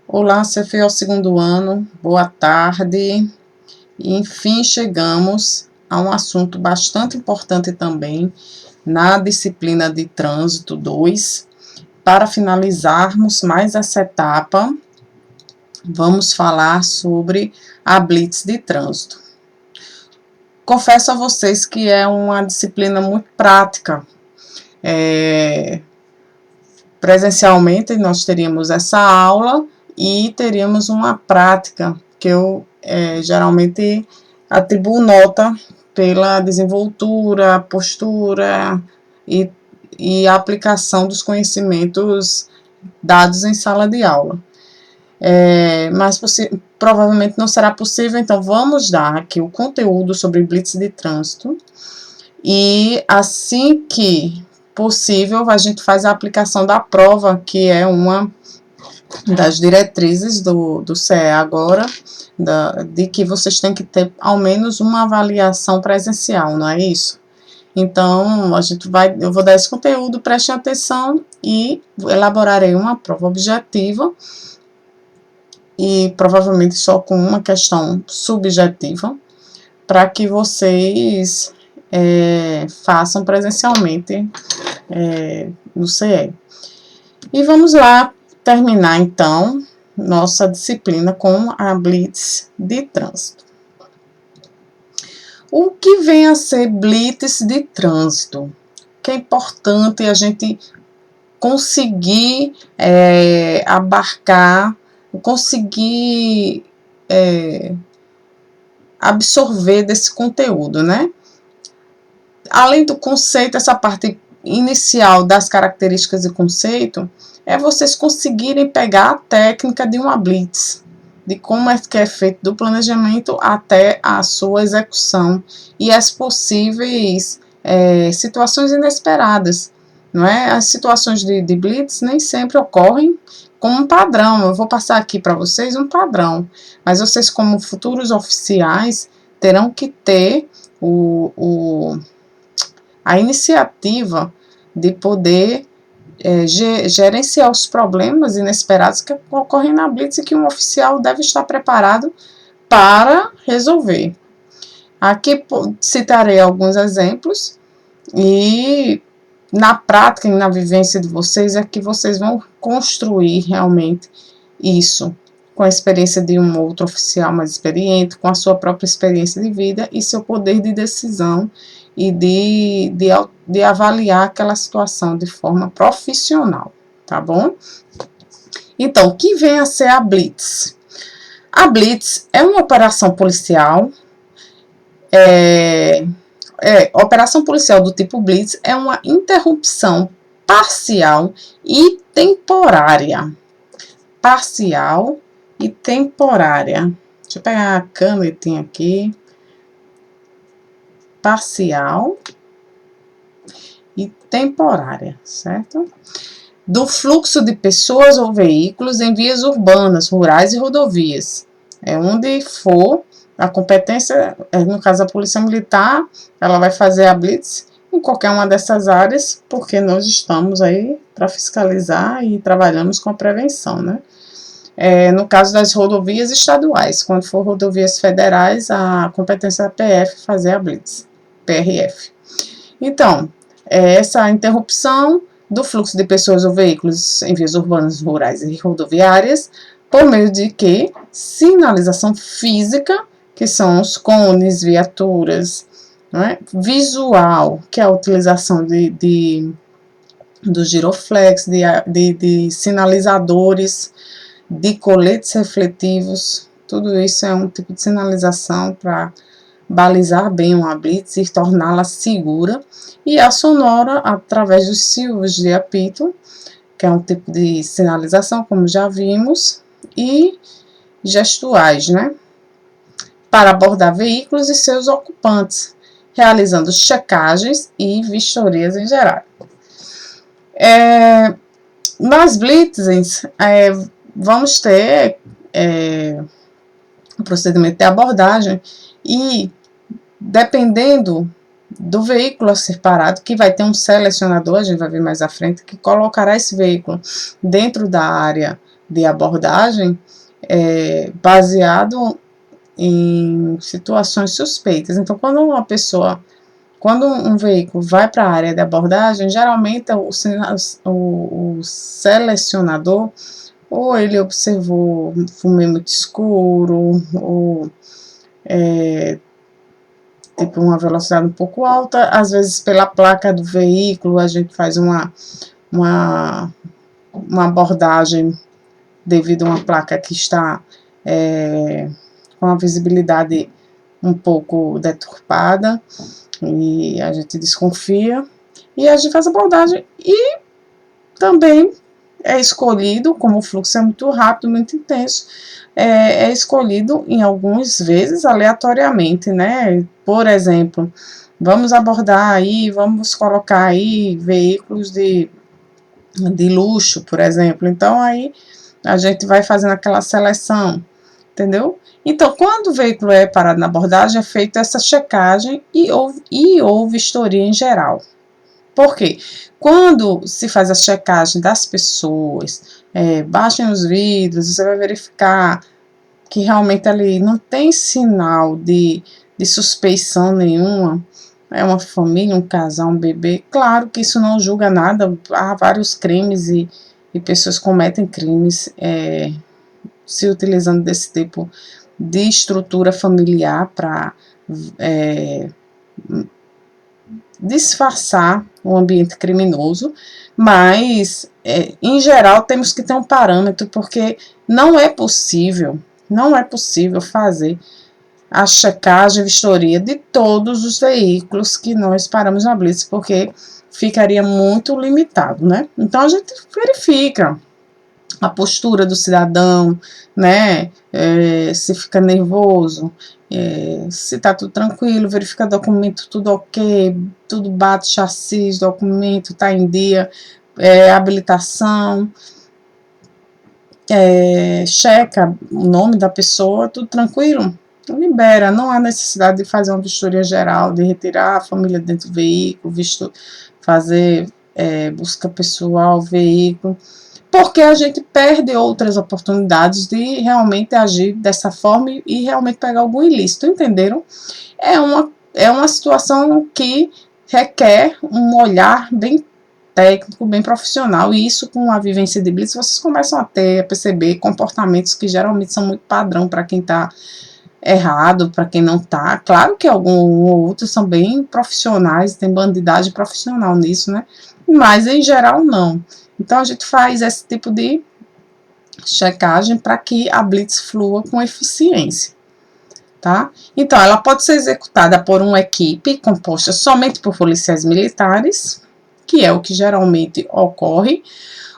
Olá, CFO ao segundo ano, boa tarde. E, enfim, chegamos a um assunto bastante importante também na disciplina de Trânsito 2. Para finalizarmos mais essa etapa, vamos falar sobre a Blitz de Trânsito. Confesso a vocês que é uma disciplina muito prática. Presencialmente, nós teríamos essa aula e teríamos uma prática que eu geralmente atribuo nota pela desenvoltura, postura e a aplicação dos conhecimentos dados em sala de aula. Mas provavelmente não será possível, então vamos dar aqui o conteúdo sobre Blitz de Trânsito e assim que possível a gente faz a aplicação da prova, que é uma das diretrizes do CE agora, de que vocês têm que ter ao menos uma avaliação presencial, não é isso? Então, eu vou dar esse conteúdo, prestem atenção e elaborarei uma prova objetiva e provavelmente só com uma questão subjetiva, para que vocês façam presencialmente no CE. E vamos lá terminar, então, nossa disciplina com a Blitz de Trânsito. O que vem a ser Blitz de Trânsito? Que é importante a gente conseguir abarcar, conseguir absorver desse conteúdo, né? Além do conceito, essa parte inicial das características e conceito, é vocês conseguirem pegar a técnica de uma blitz, de como é que é feito do planejamento até a sua execução e as possíveis situações inesperadas, não é? As situações de blitz nem sempre ocorrem como um padrão. Eu vou passar aqui para vocês um padrão, mas vocês, como futuros oficiais, terão que ter a iniciativa de poder gerenciar os problemas inesperados que ocorrem na blitz e que um oficial deve estar preparado para resolver. Aqui citarei alguns exemplos e na prática e na vivência de vocês é que vocês vão construir realmente isso com a experiência de um outro oficial mais experiente, com a sua própria experiência de vida e seu poder de decisão e de avaliar aquela situação de forma profissional, tá bom? Então, o que vem a ser a Blitz? A Blitz é uma operação policial, operação policial do tipo Blitz é uma interrupção parcial e temporária. Parcial e temporária. Deixa eu pegar a canetinha aqui. Parcial e temporária, certo? Do fluxo de pessoas ou veículos em vias urbanas, rurais e rodovias. Onde for a competência, no caso a Polícia Militar, ela vai fazer a blitz em qualquer uma dessas áreas, porque nós estamos aí para fiscalizar e trabalhamos com a prevenção, né? No caso das rodovias estaduais, quando for rodovias federais, a competência da PF fazer a blitz. PRF. Então, essa interrupção do fluxo de pessoas ou veículos em vias urbanas, rurais e rodoviárias, por meio de que? Sinalização física, que são os cones, viaturas, não é? Visual, que é a utilização do giroflex, de sinalizadores, de coletes refletivos, tudo isso é um tipo de sinalização para balizar bem uma blitz e torná-la segura, e a sonora através dos silvos de apito, que é um tipo de sinalização, como já vimos, e gestuais, né? Para abordar veículos e seus ocupantes, realizando checagens e vistorias em geral. Nas blitzes, vamos ter o procedimento de abordagem e, dependendo do veículo a ser parado, que vai ter um selecionador, a gente vai ver mais à frente, que colocará esse veículo dentro da área de abordagem baseado em situações suspeitas. Então, quando um veículo vai para a área de abordagem, geralmente o selecionador, ou ele observou fumê muito escuro, ou tipo uma velocidade um pouco alta. Às vezes, pela placa do veículo, a gente faz uma abordagem devido a uma placa que está com a visibilidade um pouco deturpada, e a gente desconfia, e a gente faz a abordagem. E também é escolhido, como o fluxo é muito rápido, muito intenso, é escolhido em algumas vezes aleatoriamente, né? Por exemplo, vamos abordar aí, vamos colocar aí veículos de luxo, por exemplo. Então, aí a gente vai fazendo aquela seleção, entendeu? Então, quando o veículo é parado na abordagem, é feita essa checagem e ou vistoria em geral. Por quê? Quando se faz a checagem das pessoas, baixem os vidros, você vai verificar que realmente ali não tem sinal de suspeição nenhuma. É uma família, um casal, um bebê. Claro que isso não julga nada. Há vários crimes e pessoas cometem crimes se utilizando desse tipo de estrutura familiar para disfarçar o ambiente criminoso, mas em geral temos que ter um parâmetro, porque não é possível fazer a checagem e vistoria de todos os veículos que nós paramos na blitz, porque ficaria muito limitado, né? Então a gente verifica a postura do cidadão, né? Se fica nervoso, se tá tudo tranquilo, verifica documento, tudo ok, tudo bate, chassi, documento, tá em dia, habilitação, checa o nome da pessoa, tudo tranquilo, libera, não há necessidade de fazer uma vistoria geral, de retirar a família dentro do veículo, fazer busca pessoal, veículo, porque a gente perde outras oportunidades de realmente agir dessa forma e realmente pegar algum ilícito, entenderam? É uma situação que requer um olhar bem técnico, bem profissional, e isso com a vivência de blitz, vocês começam a perceber comportamentos que geralmente são muito padrão para quem está errado, para quem não está. Claro que alguns ou outros são bem profissionais, tem bandidagem profissional nisso, né? Mas em geral não. Então a gente faz esse tipo de checagem para que a blitz flua com eficiência, tá? Então ela pode ser executada por uma equipe composta somente por policiais militares, que é o que geralmente ocorre,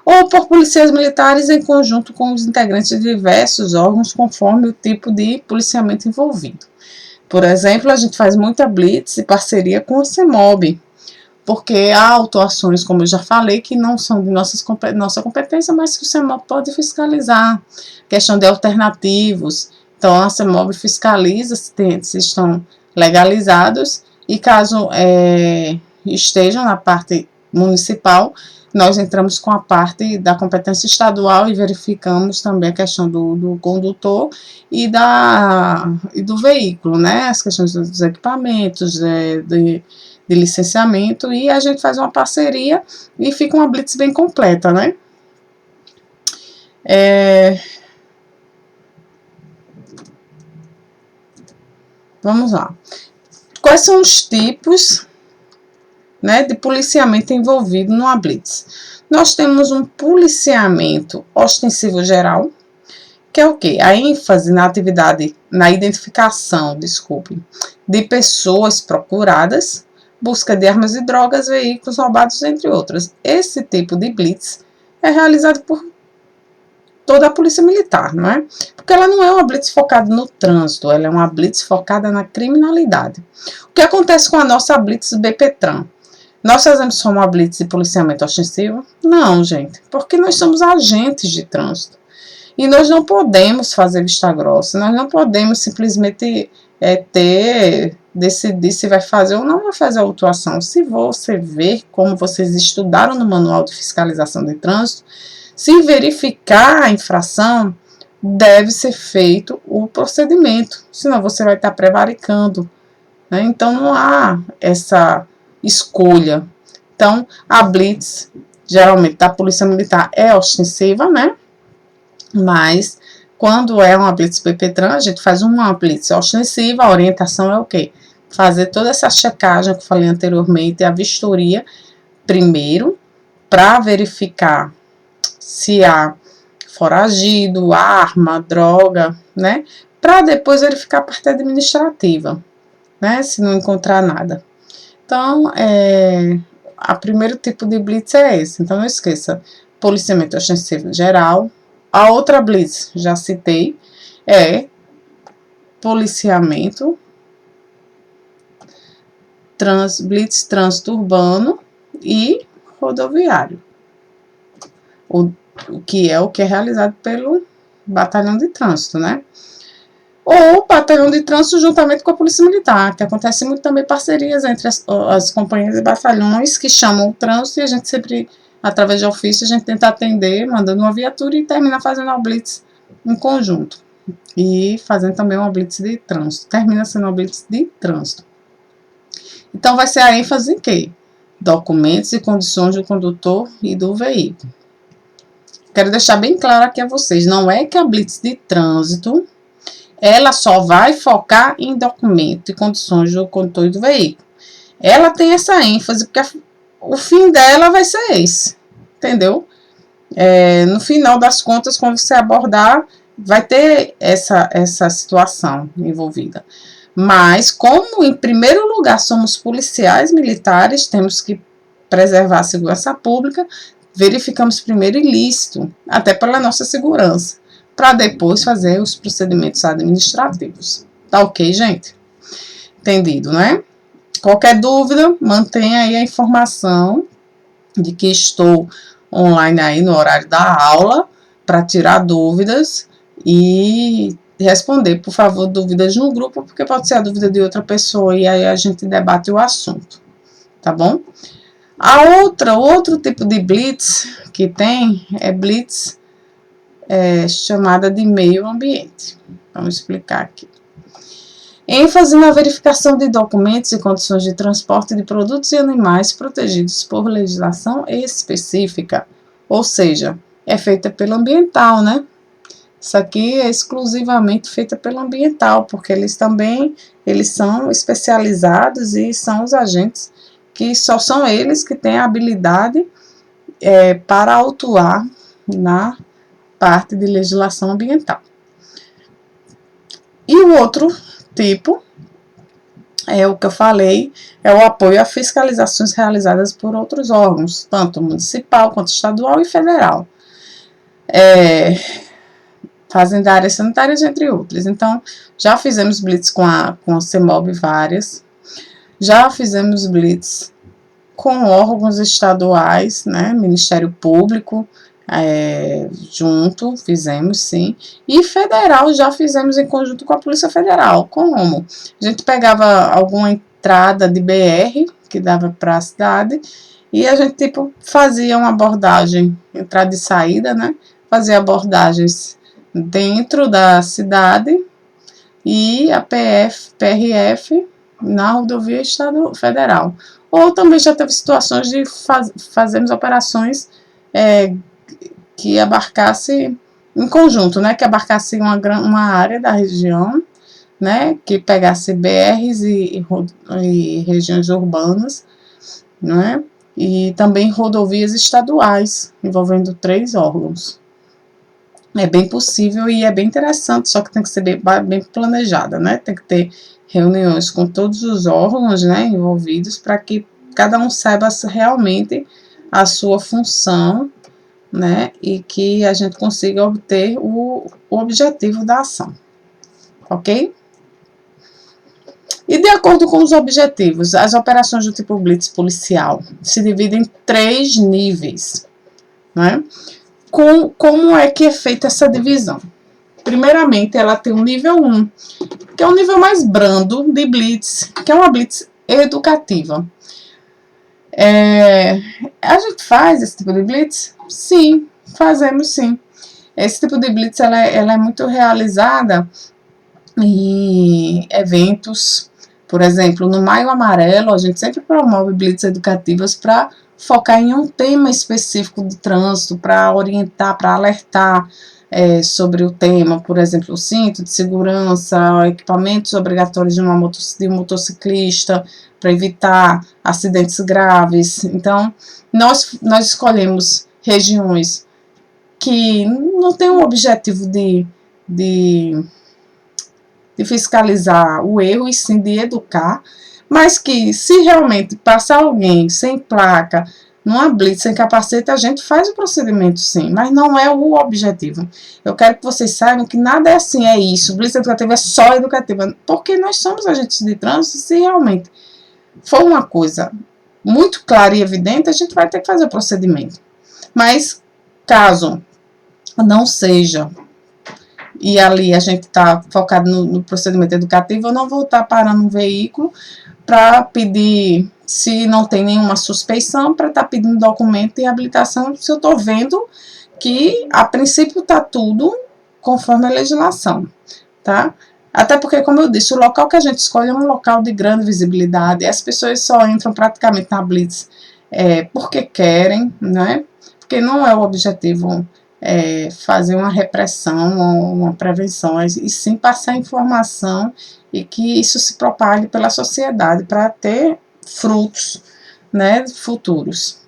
ou por policiais militares em conjunto com os integrantes de diversos órgãos, conforme o tipo de policiamento envolvido. Por exemplo, a gente faz muita blitz em parceria com o CEMOB, porque há autuações, como eu já falei, que não são de nossa competência, mas que o CEMOB pode fiscalizar. Questão de alternativos. Então, a CEMOB fiscaliza se estão legalizados, e caso estejam na parte municipal, nós entramos com a parte da competência estadual e verificamos também a questão do condutor e do veículo, né? As questões dos equipamentos, de licenciamento, e a gente faz uma parceria e fica uma blitz bem completa, né? Vamos lá. Quais são os tipos, né, de policiamento envolvido numa blitz? Nós temos um policiamento ostensivo geral, que é o quê? A ênfase na atividade, na identificação, de pessoas procuradas, busca de armas e drogas, veículos roubados, entre outras. Esse tipo de blitz é realizado por toda a polícia militar, não é? Porque ela não é uma blitz focada no trânsito, ela é uma blitz focada na criminalidade. O que acontece com a nossa blitz BPTran? Nós fazemos só uma blitz de policiamento ostensivo? Não, gente, porque nós somos agentes de trânsito. E nós não podemos fazer vista grossa, nós não podemos simplesmente decidir se vai fazer ou não vai fazer a autuação. Se você ver como vocês estudaram no Manual de Fiscalização de Trânsito, Se verificar a infração, deve ser feito o procedimento, senão você vai estar prevaricando, né? Então, não há essa escolha. Então, a blitz, geralmente, da Polícia Militar é ostensiva, né? Mas, quando é uma blitz PPTran, a gente faz uma blitz ostensiva. A orientação é o quê? Fazer toda essa checagem que eu falei anteriormente, a vistoria, primeiro, para verificar se há foragido, arma, droga, né? Para depois verificar a parte administrativa, né? Se não encontrar nada. Então, o primeiro tipo de blitz é esse. Então, não esqueça, policiamento ostensivo geral. A outra blitz, já citei, é policiamento, blitz trânsito urbano e rodoviário. O que é realizado pelo batalhão de trânsito, né? Ou batalhão de trânsito juntamente com a Polícia Militar, que acontece muito também parcerias entre as companhias e batalhões que chamam o trânsito, e a gente sempre, através de ofício, a gente tenta atender, mandando uma viatura e termina fazendo uma blitz em conjunto. E fazendo também uma blitz de trânsito. Termina sendo uma blitz de trânsito. Então, vai ser a ênfase em quê? Documentos e condições do condutor e do veículo. Quero deixar bem claro aqui a vocês, não é que a blitz de trânsito, ela só vai focar em documento e condições do condutor e do veículo. Ela tem essa ênfase, porque o fim dela vai ser esse, entendeu? No final das contas, quando você abordar, vai ter essa situação envolvida. Mas, como em primeiro lugar somos policiais militares, temos que preservar a segurança pública, verificamos primeiro ilícito, até pela nossa segurança, para depois fazer os procedimentos administrativos. Tá ok, gente? Entendido, né? Qualquer dúvida, mantenha aí a informação de que estou online aí no horário da aula para tirar dúvidas e responder, por favor, dúvidas no grupo, porque pode ser a dúvida de outra pessoa e aí a gente debate o assunto, tá bom? Outro tipo de blitz que tem é blitz chamada de meio ambiente. Vamos explicar aqui. ênfase na verificação de documentos e condições de transporte de produtos e animais protegidos por legislação específica, ou seja, é feita pelo ambiental, né? Isso aqui é exclusivamente feita pelo ambiental, porque eles são especializados e são os agentes que só são eles que têm a habilidade para autuar na parte de legislação ambiental. E o outro tipo é o que eu falei, é o apoio a fiscalizações realizadas por outros órgãos, tanto municipal quanto estadual e federal. Fazendárias sanitárias, entre outras. Então, já fizemos blitz com a CEMOB várias, já fizemos blitz com órgãos estaduais, né, Ministério Público, junto, fizemos sim, e federal já fizemos em conjunto com a Polícia Federal. Como? A gente pegava alguma entrada de BR que dava para a cidade e a gente fazia uma abordagem, entrada e saída, né, fazia abordagens dentro da cidade e a PRF na rodovia federal. Ou também já teve situações de fazermos operações que abarcasse em conjunto, né, que abarcasse uma área da região, né, que pegasse BRs e regiões urbanas, né, e também rodovias estaduais, envolvendo 3 órgãos. É bem possível e é bem interessante, só que tem que ser bem planejada, né? Tem que ter reuniões com todos os órgãos, né, envolvidos, para que cada um saiba realmente a sua função, né, e que a gente consiga obter o objetivo da ação, ok? E de acordo com os objetivos, as operações do tipo blitz policial se dividem em 3 níveis, né? Como é que é feita essa divisão? Primeiramente, ela tem o nível 1, que é o nível mais brando de blitz, que é uma blitz educativa. A gente faz esse tipo de blitz? Sim, Fazemos sim. Esse tipo de blitz, ela é muito realizada em eventos. Por exemplo, no Maio Amarelo, a gente sempre promove blitz educativas para focar em um tema específico do trânsito, para orientar, para alertar sobre o tema, por exemplo, o cinto de segurança, equipamentos obrigatórios de um motociclista, para evitar acidentes graves. Então, nós escolhemos regiões que não têm o objetivo de de fiscalizar o erro e sim de educar, mas que se realmente passar alguém sem placa, numa blitz, sem capacete, a gente faz o procedimento sim, mas não é o objetivo. Eu quero que vocês saibam que nada é assim, é isso, blitz educativa é só educativa, porque nós somos agentes de trânsito, se realmente for uma coisa muito clara e evidente, a gente vai ter que fazer o procedimento. Mas, caso não seja, e ali a gente está focado no procedimento educativo, eu não vou estar parando um veículo para pedir, se não tem nenhuma suspeição, para estar pedindo documento de habilitação, se eu estou vendo que, a princípio, está tudo conforme a legislação, tá? Até porque, como eu disse, o local que a gente escolhe é um local de grande visibilidade, e as pessoas só entram praticamente na blitz porque querem, né? Porque não é o objetivo fazer uma repressão ou uma prevenção, e sim passar informação e que isso se propague pela sociedade para ter frutos, né, futuros.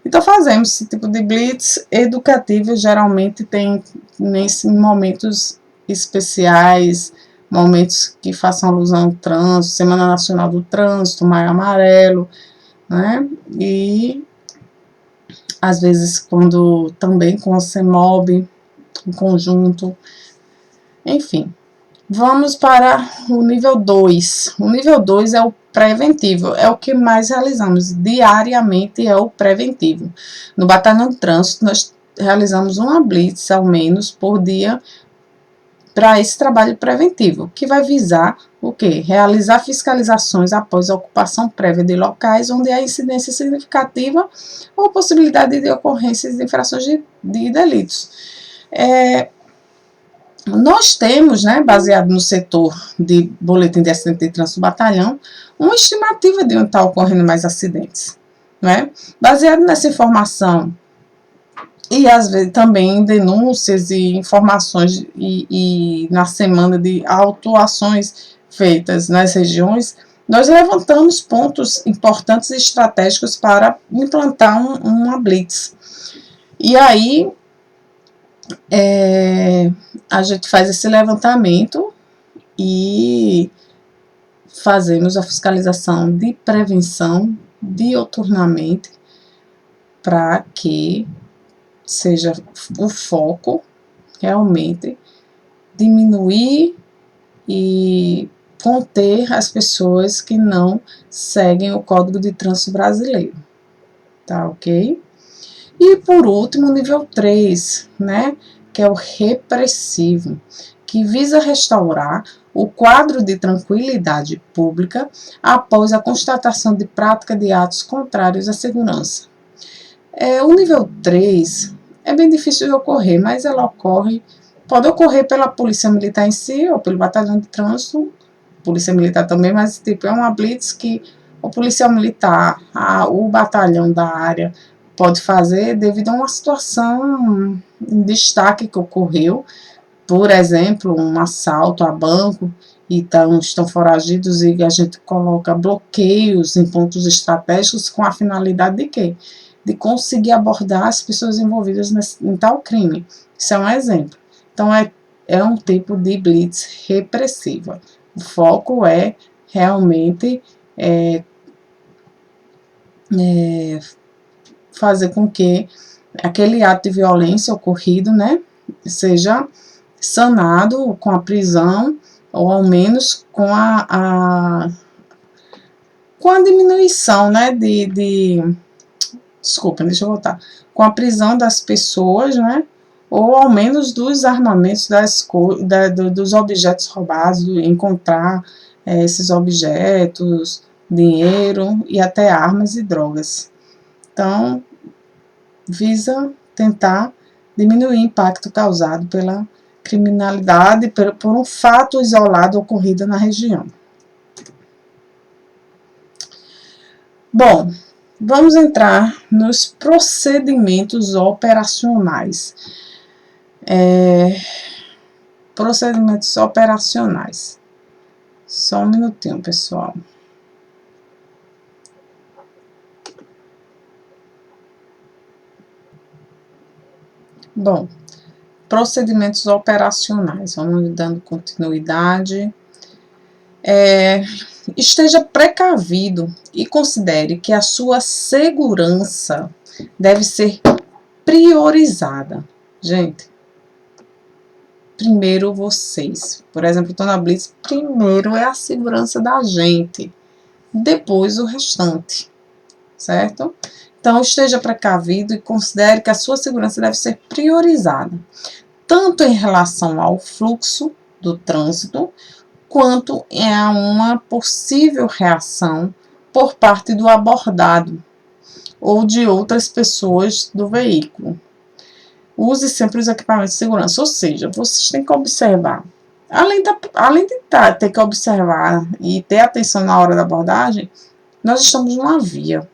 Então fazemos esse tipo de blitz educativo, geralmente tem nesses momentos especiais, momentos que façam alusão ao trânsito, Semana Nacional do Trânsito, Maio Amarelo, né, e às vezes quando também com o CEMOB, em conjunto, enfim. Vamos para o nível 2. O nível 2 é o preventivo, é o que mais realizamos diariamente, é o preventivo. No Batalhão de Trânsito, nós realizamos uma blitz, ao menos, por dia, para esse trabalho preventivo, que vai visar o quê? Realizar fiscalizações após a ocupação prévia de locais onde há incidência significativa ou possibilidade de ocorrências de infrações de delitos. Nós temos, né, baseado no setor de boletim de acidente de trânsito do batalhão, uma estimativa de onde está ocorrendo mais acidentes, né? Baseado nessa informação e às vezes também em denúncias e informações e na semana de autuações feitas nas regiões, nós levantamos pontos importantes e estratégicos para implantar uma blitz. E aí a gente faz esse levantamento e fazemos a fiscalização de prevenção dioturnamente para que seja o foco realmente diminuir e conter as pessoas que não seguem o Código de Trânsito Brasileiro, tá ok? E por último, o nível 3, né, que é o repressivo, que visa restaurar o quadro de tranquilidade pública após a constatação de prática de atos contrários à segurança. O nível 3 é bem difícil de ocorrer, mas ela pode ocorrer pela Polícia Militar em si, ou pelo Batalhão de Trânsito, Polícia Militar também, mas tipo, é uma blitz que o policial militar, o batalhão da área pode fazer devido a uma situação em destaque que ocorreu, por exemplo, um assalto a banco, e estão foragidos e a gente coloca bloqueios em pontos estratégicos com a finalidade de quê? De conseguir abordar as pessoas envolvidas em tal crime. Isso é um exemplo. Então, é um tipo de blitz repressiva. O foco é realmente fazer com que aquele ato de violência ocorrido, né, seja sanado com a prisão, ou ao menos com a diminuição, né, desculpa, deixa eu voltar, com a prisão das pessoas, né, ou ao menos dos armamentos, dos objetos roubados, encontrar esses objetos, dinheiro e até armas e drogas. Então, visa tentar diminuir o impacto causado pela criminalidade, por um fato isolado ocorrido na região. Bom, vamos entrar nos procedimentos operacionais. Procedimentos operacionais. Só um minutinho, pessoal. Bom, procedimentos operacionais. Vamos dando continuidade. Esteja precavido e considere que a sua segurança deve ser priorizada. Gente, primeiro vocês. Por exemplo, estou na Blitz, primeiro é a segurança da gente, depois o restante, certo? Então, esteja precavido e considere que a sua segurança deve ser priorizada, tanto em relação ao fluxo do trânsito, quanto a uma possível reação por parte do abordado ou de outras pessoas do veículo. Use sempre os equipamentos de segurança, ou seja, vocês têm que observar. Além de ter que observar e ter atenção na hora da abordagem, nós estamos numa via.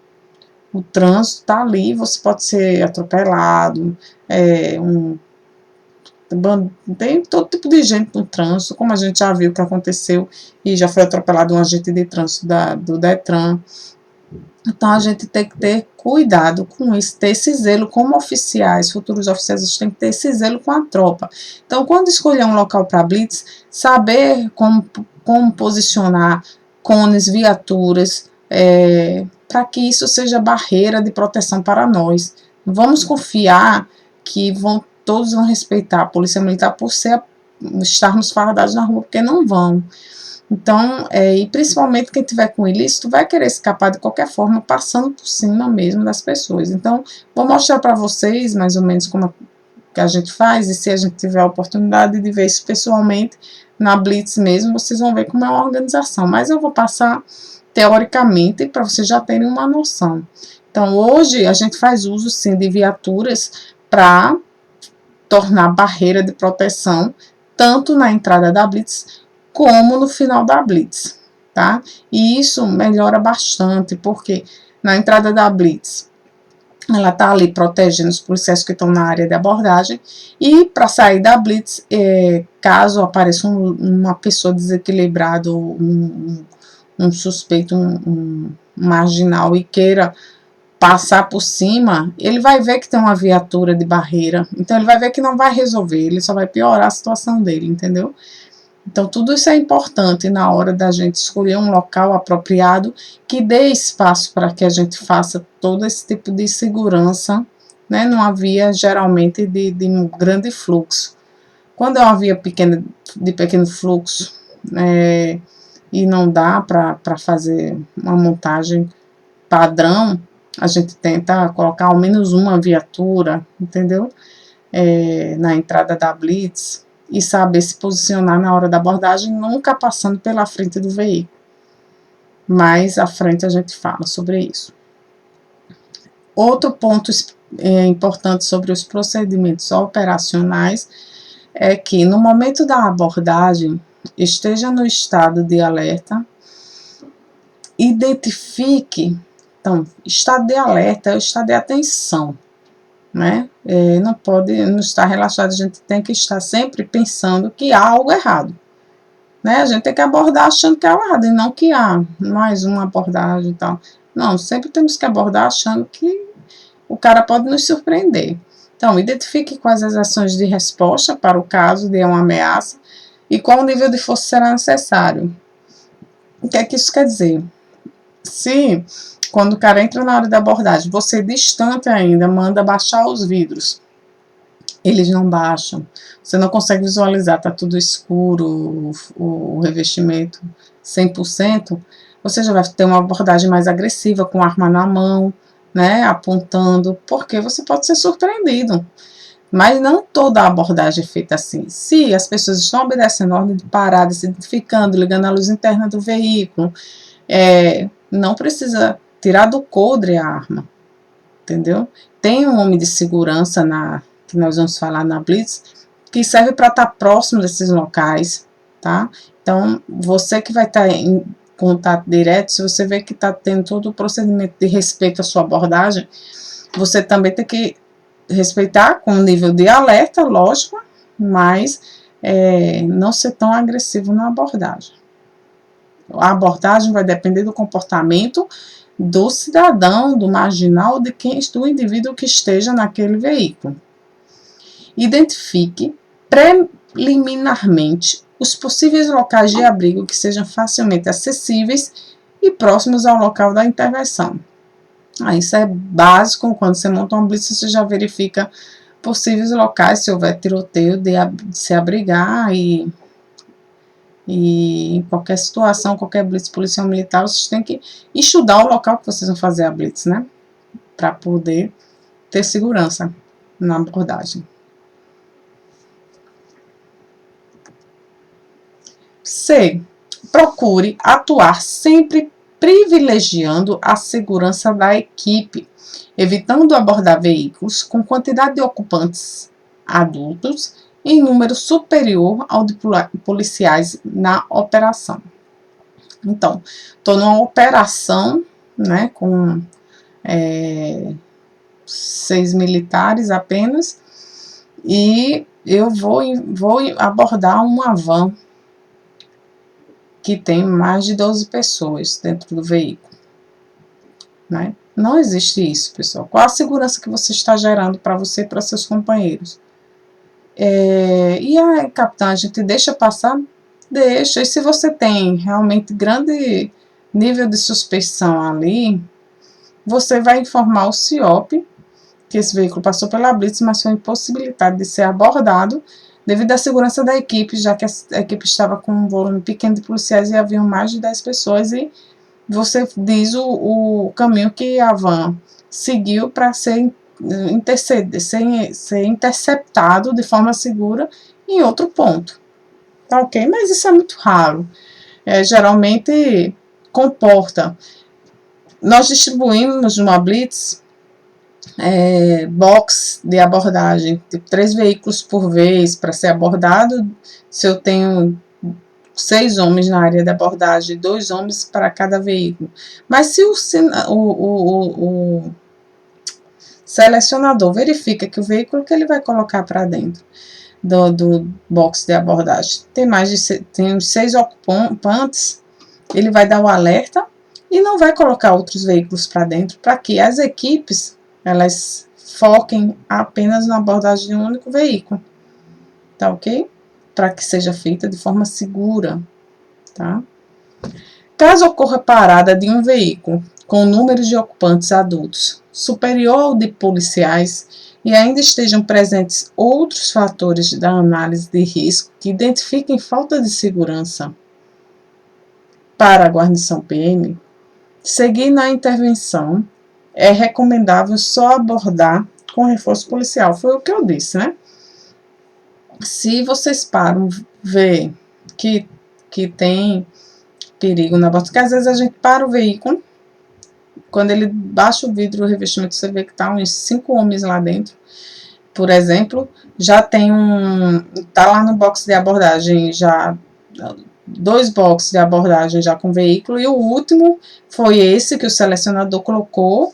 O trânsito está ali, você pode ser atropelado, tem todo tipo de gente no trânsito, como a gente já viu que aconteceu e já foi atropelado um agente de trânsito do Detran. Então, a gente tem que ter cuidado com isso, ter esse zelo como oficiais, futuros oficiais, a gente tem que ter esse zelo com a tropa. Então, quando escolher um local para blitz, saber como posicionar cones, viaturas, para que isso seja barreira de proteção para nós. Vamos confiar que todos vão respeitar a Polícia Militar por estarmos fardados na rua, porque não vão. Então, e principalmente quem tiver com ilícito vai querer escapar de qualquer forma, passando por cima mesmo das pessoas. Então, vou mostrar para vocês mais ou menos como que a gente faz, e se a gente tiver a oportunidade de ver isso pessoalmente, na Blitz mesmo, vocês vão ver como é uma organização. Mas eu vou passar teoricamente para vocês já terem uma noção. Então, hoje a gente faz uso, sim, de viaturas para tornar barreira de proteção, tanto na entrada da Blitz, como no final da Blitz, tá? E isso melhora bastante, porque na entrada da Blitz, ela tá ali protegendo os policiais que estão na área de abordagem, e para sair da Blitz, caso apareça uma pessoa desequilibrada, um suspeito, um marginal e queira passar por cima, ele vai ver que tem uma viatura de barreira, então ele vai ver que não vai resolver, ele só vai piorar a situação dele, entendeu? Então, tudo isso é importante na hora da gente escolher um local apropriado que dê espaço para que a gente faça todo esse tipo de segurança, né, numa via geralmente de um grande fluxo. Quando é uma via pequena, de pequeno fluxo, e não dá para fazer uma montagem padrão, a gente tenta colocar ao menos uma viatura, entendeu? Na entrada da Blitz, e saber se posicionar na hora da abordagem, nunca passando pela frente do veículo. Mais à frente a gente fala sobre isso. Outro ponto importante sobre os procedimentos operacionais é que no momento da abordagem, esteja no estado de alerta, identifique, então, estado de alerta é o estado de atenção, né? Não pode não estar relaxado, a gente tem que estar sempre pensando que há algo errado, né? A gente tem que abordar achando que há algo errado, e não que há mais uma abordagem e tal. Não, sempre temos que abordar achando que o cara pode nos surpreender. Então, identifique quais as ações de resposta para o caso de uma ameaça e qual o nível de força será necessário. O que é que isso quer dizer? Se quando o cara entra na hora da abordagem, você distante ainda, manda baixar os vidros, eles não baixam, você não consegue visualizar, tá tudo escuro, o revestimento 100%, você já vai ter uma abordagem mais agressiva, com arma na mão, né, apontando, porque você pode ser surpreendido. Mas não toda a abordagem é feita assim. Se as pessoas estão obedecendo a ordem de parada, se identificando, ligando a luz interna do veículo, não precisa tirar do coldre a arma, entendeu? Tem um homem de segurança que nós vamos falar na Blitz, que serve para estar próximo desses locais, tá? Então, você que vai estar em contato direto, se você vê que está tendo todo o procedimento de respeito à sua abordagem, você também tem que respeitar com o nível de alerta, lógico, mas não ser tão agressivo na abordagem. A abordagem vai depender do comportamento do cidadão, do marginal, do indivíduo que esteja naquele veículo. Identifique preliminarmente os possíveis locais de abrigo que sejam facilmente acessíveis e próximos ao local da intervenção. Isso é básico, quando você monta uma blitz, você já verifica possíveis locais, se houver tiroteio, de se abrigar e em qualquer situação, qualquer blitz policial militar, vocês têm que estudar o local que vocês vão fazer a blitz, né? Para poder ter segurança na abordagem. C. Procure atuar sempre privilegiando a segurança da equipe, evitando abordar veículos com quantidade de ocupantes adultos em número superior ao de policiais na operação. Então, estou numa operação, né, com 6 militares apenas, e eu vou abordar uma van que tem mais de 12 pessoas dentro do veículo, né? Não existe isso, pessoal. Qual a segurança que você está gerando para você e para seus companheiros? E aí, capitão, a gente deixa passar? Deixa. E se você tem realmente grande nível de suspeição ali, você vai informar o CIOP que esse veículo passou pela blitz, mas foi impossibilitado de ser abordado devido à segurança da equipe, já que a equipe estava com um volume pequeno de policiais e haviam mais de 10 pessoas, e você diz o caminho que a van seguiu para ser interceptado de forma segura em outro ponto. Tá ok? Mas isso é muito raro. Geralmente comporta. Nós distribuímos uma blitz box de abordagem, tipo 3 veículos por vez para ser abordado. Se eu tenho 6 homens na área de abordagem, 2 homens para cada veículo. Mas se o selecionador verifica que o veículo que ele vai colocar para dentro do box de abordagem tem 6 ocupantes, ele vai dar o alerta e não vai colocar outros veículos para dentro, para que as equipes elas foquem apenas na abordagem de um único veículo, tá ok? Para que seja feita de forma segura, tá? Caso ocorra parada de um veículo com número de ocupantes adultos superior ao de policiais e ainda estejam presentes outros fatores da análise de risco que identifiquem falta de segurança para a guarnição PM, seguir na intervenção, é recomendável só abordar com reforço policial. Foi o que eu disse, né? Se vocês param, ver que tem perigo na borda, porque às vezes a gente para o veículo, quando ele baixa o vidro, o revestimento, você vê que tá uns 5 homens lá dentro, por exemplo, já tem tá lá no box de abordagem, já 2 boxes de abordagem já com veículo, e o último foi esse que o selecionador colocou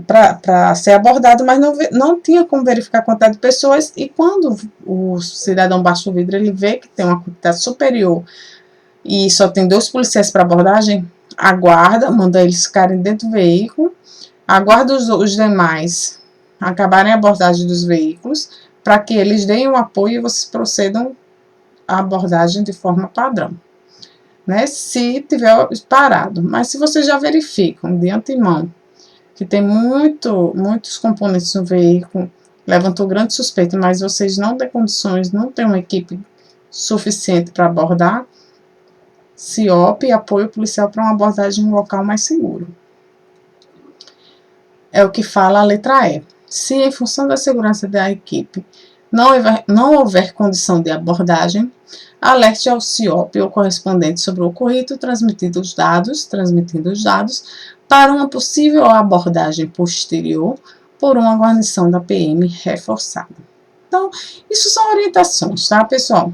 para ser abordado, mas não tinha como verificar a quantidade de pessoas, e quando o cidadão baixa o vidro, ele vê que tem uma quantidade superior e só tem 2 policiais para abordagem, aguarda, manda eles ficarem dentro do veículo, aguarda os demais acabarem a abordagem dos veículos, para que eles deem o apoio e vocês procedam a abordagem de forma padrão, né? Se tiver parado. Mas se vocês já verificam de antemão que tem muitos componentes no veículo, levantou grande suspeita, mas vocês não têm condições, não tem uma equipe suficiente para abordar, CIOP e apoio policial para uma abordagem em um local mais seguro. É o que fala a letra E. Se, em função da segurança da equipe, não houver condição de abordagem, alerte ao CIOP ou correspondente sobre o ocorrido, transmitindo os dados para uma possível abordagem posterior por uma guarnição da PM reforçada. Então, isso são orientações, tá, pessoal?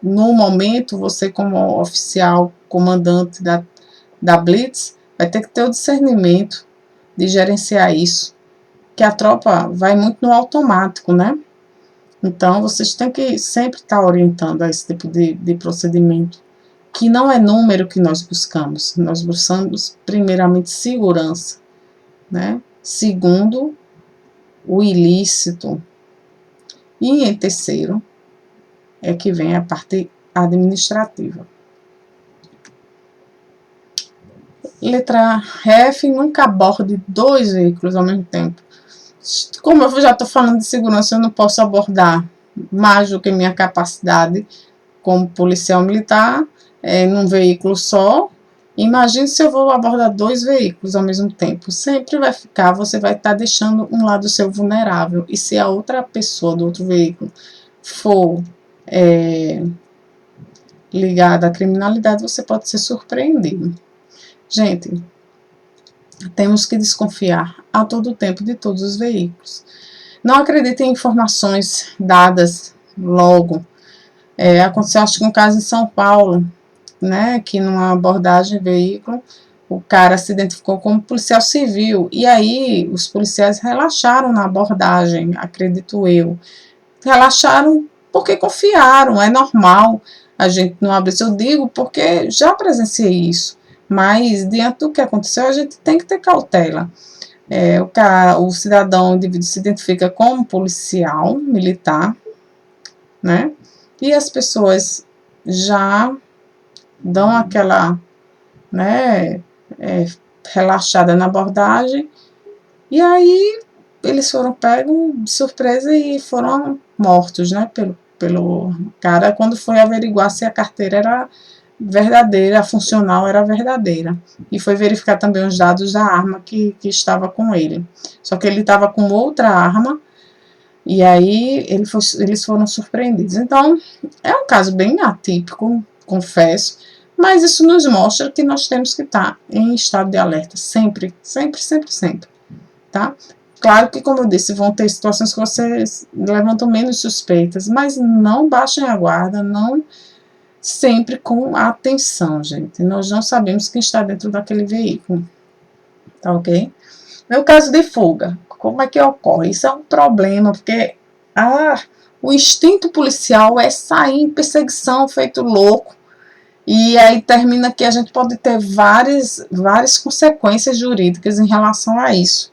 No momento, você como oficial, comandante da Blitz, vai ter que ter o discernimento de gerenciar isso, que a tropa vai muito no automático, né? Então, vocês têm que sempre estar orientando a esse tipo de procedimento, que não é número que nós buscamos primeiramente segurança, né? Segundo, o ilícito, e em terceiro é que vem a parte administrativa. Letra F, nunca aborde 2 veículos ao mesmo tempo. Como eu já estou falando de segurança, eu não posso abordar mais do que minha capacidade como policial militar, num veículo só. Imagine se eu vou abordar 2 veículos ao mesmo tempo. Sempre vai ficar, você vai estar deixando um lado seu vulnerável. E se a outra pessoa do outro veículo for ligada à criminalidade, você pode ser surpreendido. Gente, temos que desconfiar a todo tempo de todos os veículos. Não acreditem em informações dadas logo. Aconteceu, acho que um caso em São Paulo, né, que numa abordagem de veículo, o cara se identificou como policial civil, e aí os policiais relaxaram na abordagem, acredito eu. Relaxaram porque confiaram, é normal a gente não abrir. Eu digo porque já presenciei isso, mas diante do que aconteceu, a gente tem que ter cautela. O cidadão, o indivíduo se identifica como policial militar, né? E as pessoas já dão aquela, né, relaxada na abordagem, e aí eles foram pegos de surpresa e foram mortos, né, pelo cara, quando foi averiguar se a carteira era verdadeira, a funcional era verdadeira. E foi verificar também os dados da arma que estava com ele. Só que ele estava com outra arma, e aí eles foram surpreendidos. Então, é um caso bem atípico, confesso, mas isso nos mostra que nós temos que estar em estado de alerta, sempre, sempre, sempre, sempre, tá? Claro que, como eu disse, vão ter situações que vocês levantam menos suspeitas, mas não baixem a guarda, não, sempre com atenção, gente. Nós não sabemos quem está dentro daquele veículo, tá ok? No caso de fuga, como é que ocorre? Isso é um problema, porque o instinto policial é sair em perseguição feito louco, e aí termina que a gente pode ter várias consequências jurídicas em relação a isso,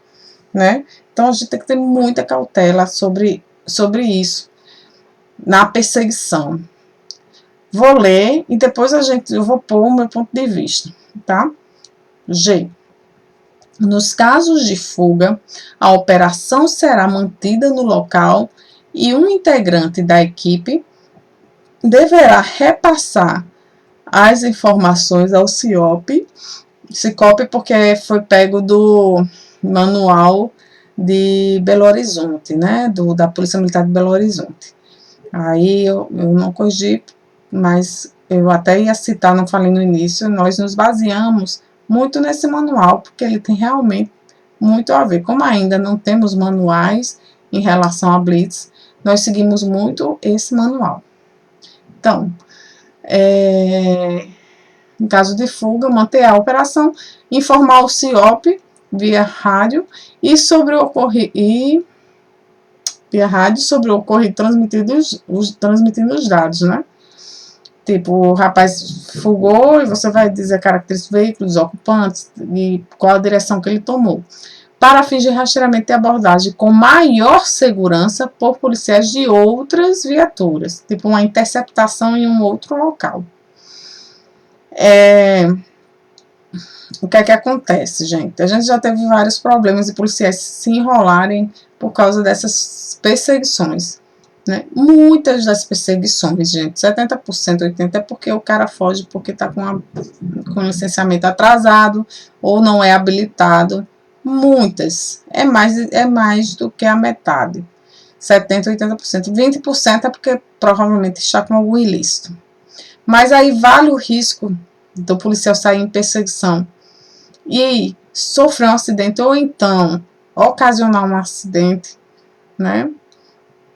né? Então a gente tem que ter muita cautela sobre isso na perseguição. Vou ler e depois eu vou pôr o meu ponto de vista, tá? G. Nos casos de fuga, a operação será mantida no local e um integrante da equipe deverá repassar as informações ao CIOP porque foi pego do manual de Belo Horizonte, né, da Polícia Militar de Belo Horizonte. Aí eu não corrigi, mas eu até ia citar, não falei no início, nós nos baseamos muito nesse manual, porque ele tem realmente muito a ver. Como ainda não temos manuais em relação a Blitz, nós seguimos muito esse manual. Então, em caso de fuga, manter a operação, informar o CIOP via rádio sobre o ocorrido transmitindo os dados, né? Tipo, o rapaz fugou e você vai dizer características do veículo, dos ocupantes e qual a direção que ele tomou, para fins de rastreamento e abordagem com maior segurança por policiais de outras viaturas, tipo uma interceptação em um outro local. O que é que acontece, gente? A gente já teve vários problemas de policiais se enrolarem por causa dessas perseguições, né? Muitas das perseguições, gente, 70%, 80% é porque o cara foge porque está com licenciamento atrasado ou não é habilitado. Muitas, é mais do que a metade, 70%, 80%, 20% é porque provavelmente está com algum ilícito. Mas aí vale o risco do policial sair em perseguição e sofrer um acidente ou então ocasionar um acidente, né?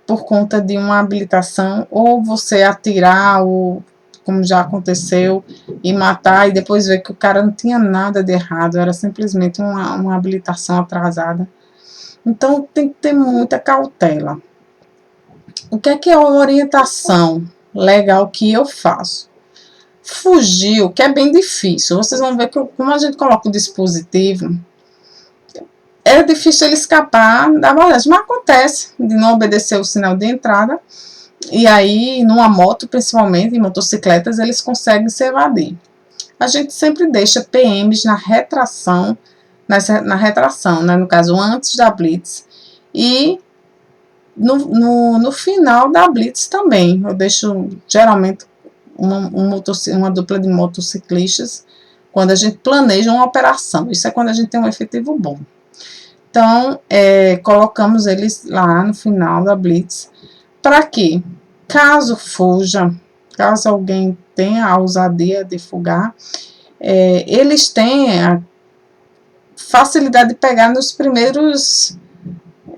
Por conta de uma habilitação, ou você atirar, ou, como já aconteceu, e matar, e depois ver que o cara não tinha nada de errado, era simplesmente uma habilitação atrasada. Então, tem que ter muita cautela. O que é a orientação legal que eu faço? Fugiu, que é bem difícil. Vocês vão ver que como a gente coloca o dispositivo, é difícil ele escapar da abordagem, mas acontece de não obedecer o sinal de entrada, e aí, numa moto, principalmente, em motocicletas, eles conseguem se evadir. A gente sempre deixa PMs na retração, né, no caso, antes da blitz, e no final da blitz também. Eu deixo, geralmente, uma dupla de motociclistas, quando a gente planeja uma operação. Isso é quando a gente tem um efetivo bom. Então, colocamos eles lá no final da blitz, para que, caso fuja, caso alguém tenha a ousadia de fugar, eles tenham facilidade de pegar nos primeiros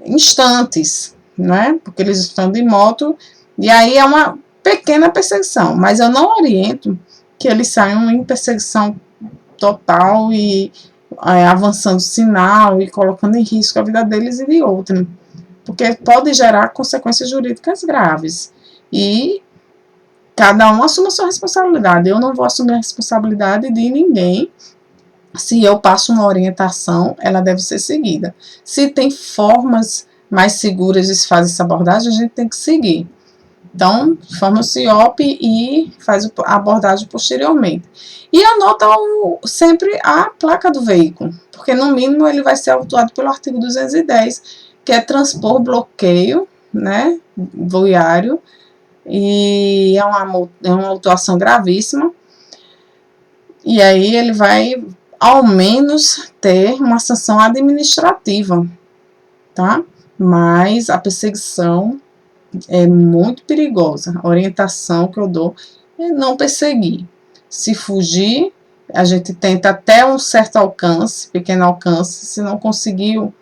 instantes, né? Porque eles estão de moto, e aí é uma pequena perseguição, mas eu não oriento que eles saiam em perseguição total e avançando sinal e colocando em risco a vida deles e de outrem, porque pode gerar consequências jurídicas graves. E cada um assume a sua responsabilidade. Eu não vou assumir a responsabilidade de ninguém. Se eu passo uma orientação, ela deve ser seguida. Se tem formas mais seguras de se fazer essa abordagem, a gente tem que seguir. Então, forma o CIOP e faz a abordagem posteriormente. E anota sempre a placa do veículo, porque no mínimo ele vai ser autuado pelo artigo 210, que é transpor bloqueio, né, viário, e é uma autuação gravíssima. E aí ele vai, ao menos, ter uma sanção administrativa, tá? Mas a perseguição é muito perigosa. A orientação que eu dou é não perseguir. Se fugir, a gente tenta até um certo alcance, pequeno alcance. Se não conseguiu,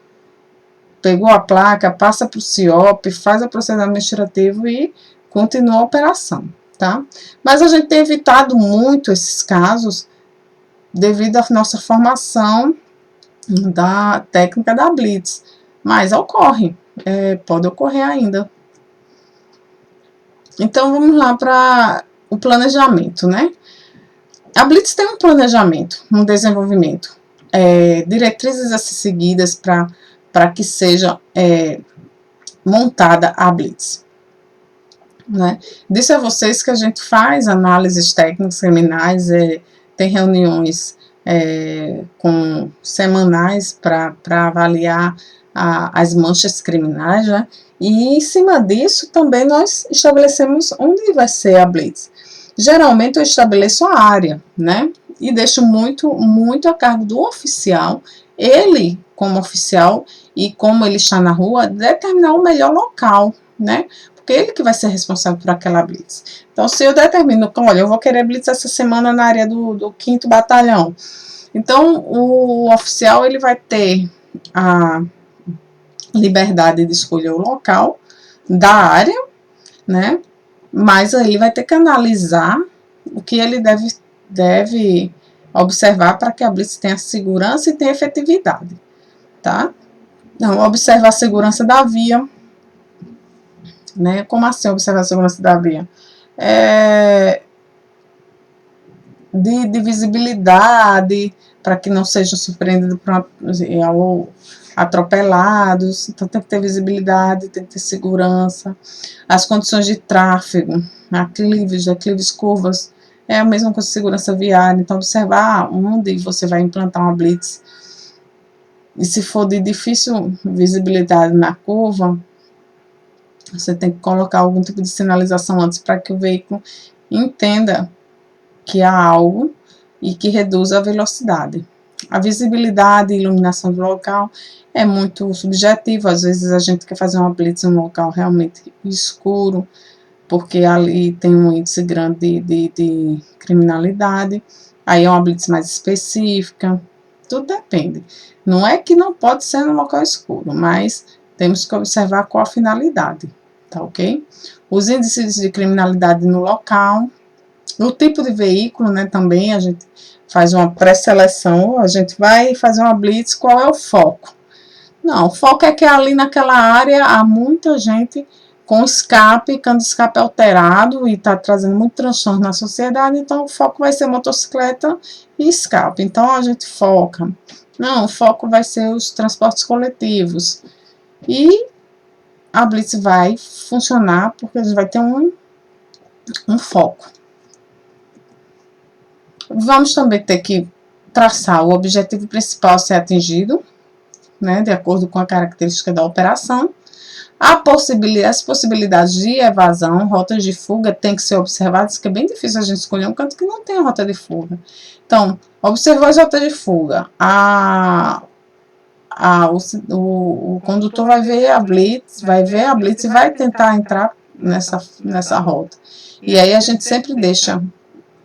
pegou a placa, passa para o CIOP, faz o procedimento administrativo e continua a operação, tá? Mas a gente tem evitado muito esses casos devido à nossa formação da técnica da blitz. Mas ocorre, pode ocorrer ainda. Então, vamos lá para o planejamento, né? A blitz tem um planejamento, um desenvolvimento, diretrizes a ser seguidas para que seja montada a blitz, né? Disse a vocês que a gente faz análises técnicas criminais, tem reuniões semanais para avaliar as manchas criminais, né? E em cima disso também nós estabelecemos onde vai ser a blitz. Geralmente eu estabeleço a área, né? E deixo muito a cargo do oficial, ele como oficial e como ele está na rua, determinar o melhor local, né? Porque ele que vai ser responsável por aquela blitz. Então, se eu determino, olha, eu vou querer blitz essa semana na área do 5º Batalhão. Então, o oficial ele vai ter a liberdade de escolher o local da área, né? Mas aí vai ter que analisar o que ele deve observar para que a blitz tenha segurança e tenha efetividade, tá? Então, observar a segurança da via, né? Como assim observar a segurança da via? De visibilidade, para que não sejam surpreendidos ou atropelados. Então tem que ter visibilidade, tem que ter segurança. As condições de tráfego, declives, curvas, é a mesma coisa de segurança viária. Então observar onde você vai implantar uma blitz. E se for de difícil visibilidade na curva, você tem que colocar algum tipo de sinalização antes para que o veículo entenda que há algo e que reduza a velocidade. A visibilidade e iluminação do local é muito subjetivo. Às vezes a gente quer fazer uma blitz em um local realmente escuro, porque ali tem um índice grande de criminalidade. Aí é uma blitz mais específica. Tudo depende. Não é que não pode ser no local escuro, mas temos que observar qual a finalidade, tá ok? Os índices de criminalidade no local, o tipo de veículo, né, também a gente faz uma pré-seleção, a gente vai fazer uma blitz, qual é o foco? Não, o foco é que ali naquela área há muita gente com escape, cano de escape alterado e está trazendo muito transtorno na sociedade, então o foco vai ser motocicleta e escape. Então a gente foca. Não, o foco vai ser os transportes coletivos. E a blitz vai funcionar porque a gente vai ter um foco. Vamos também ter que traçar o objetivo principal a ser atingido, né, de acordo com a característica da operação. As possibilidades de evasão, rotas de fuga têm que ser observadas, que é bem difícil a gente escolher um canto que não tem rota de fuga. Então, observou as rotas de fuga. O condutor vai ver a blitz e vai tentar entrar nessa rota. E aí a gente sempre deixa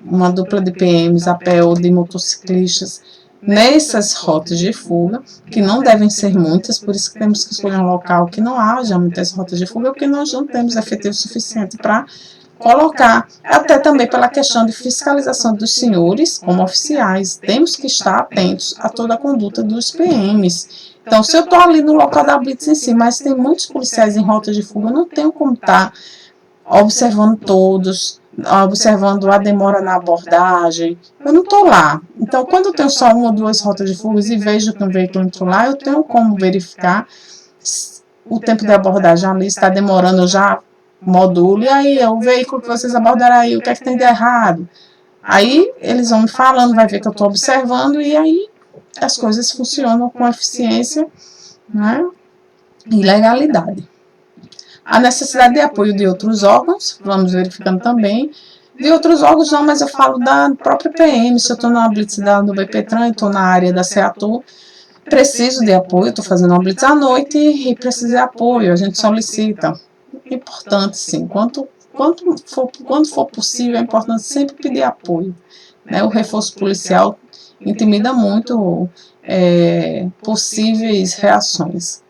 uma dupla de PMs a pé ou de motociclistas nessas rotas de fuga, que não devem ser muitas, por isso que temos que escolher um local que não haja muitas rotas de fuga, porque nós não temos efetivo suficiente para colocar, até também pela questão de fiscalização dos senhores como oficiais, temos que estar atentos a toda a conduta dos PMs. Então, se eu estou ali no local da blitz em si, mas tem muitos policiais em rota de fuga, eu não tenho como estar observando todos, observando a demora na abordagem, eu não estou lá. Então, quando eu tenho só uma ou duas rotas de fuga e vejo que um veículo entrou lá, eu tenho como verificar o tempo de abordagem ali, está demorando, eu já modulo, e aí, o veículo que vocês abordaram aí, o que é que tem de errado? Aí, eles vão me falando, vai ver que eu estou observando, e aí as coisas funcionam com eficiência, né, e legalidade. A necessidade de apoio de outros órgãos, vamos verificando também. De outros órgãos não, mas eu falo da própria PM, se eu estou na blitz do BPTran, estou na área da CEATU, preciso de apoio, estou fazendo uma blitz à noite e preciso de apoio, a gente solicita. É importante, sim, quando for possível, é importante sempre pedir apoio. Né? O reforço policial intimida muito possíveis reações.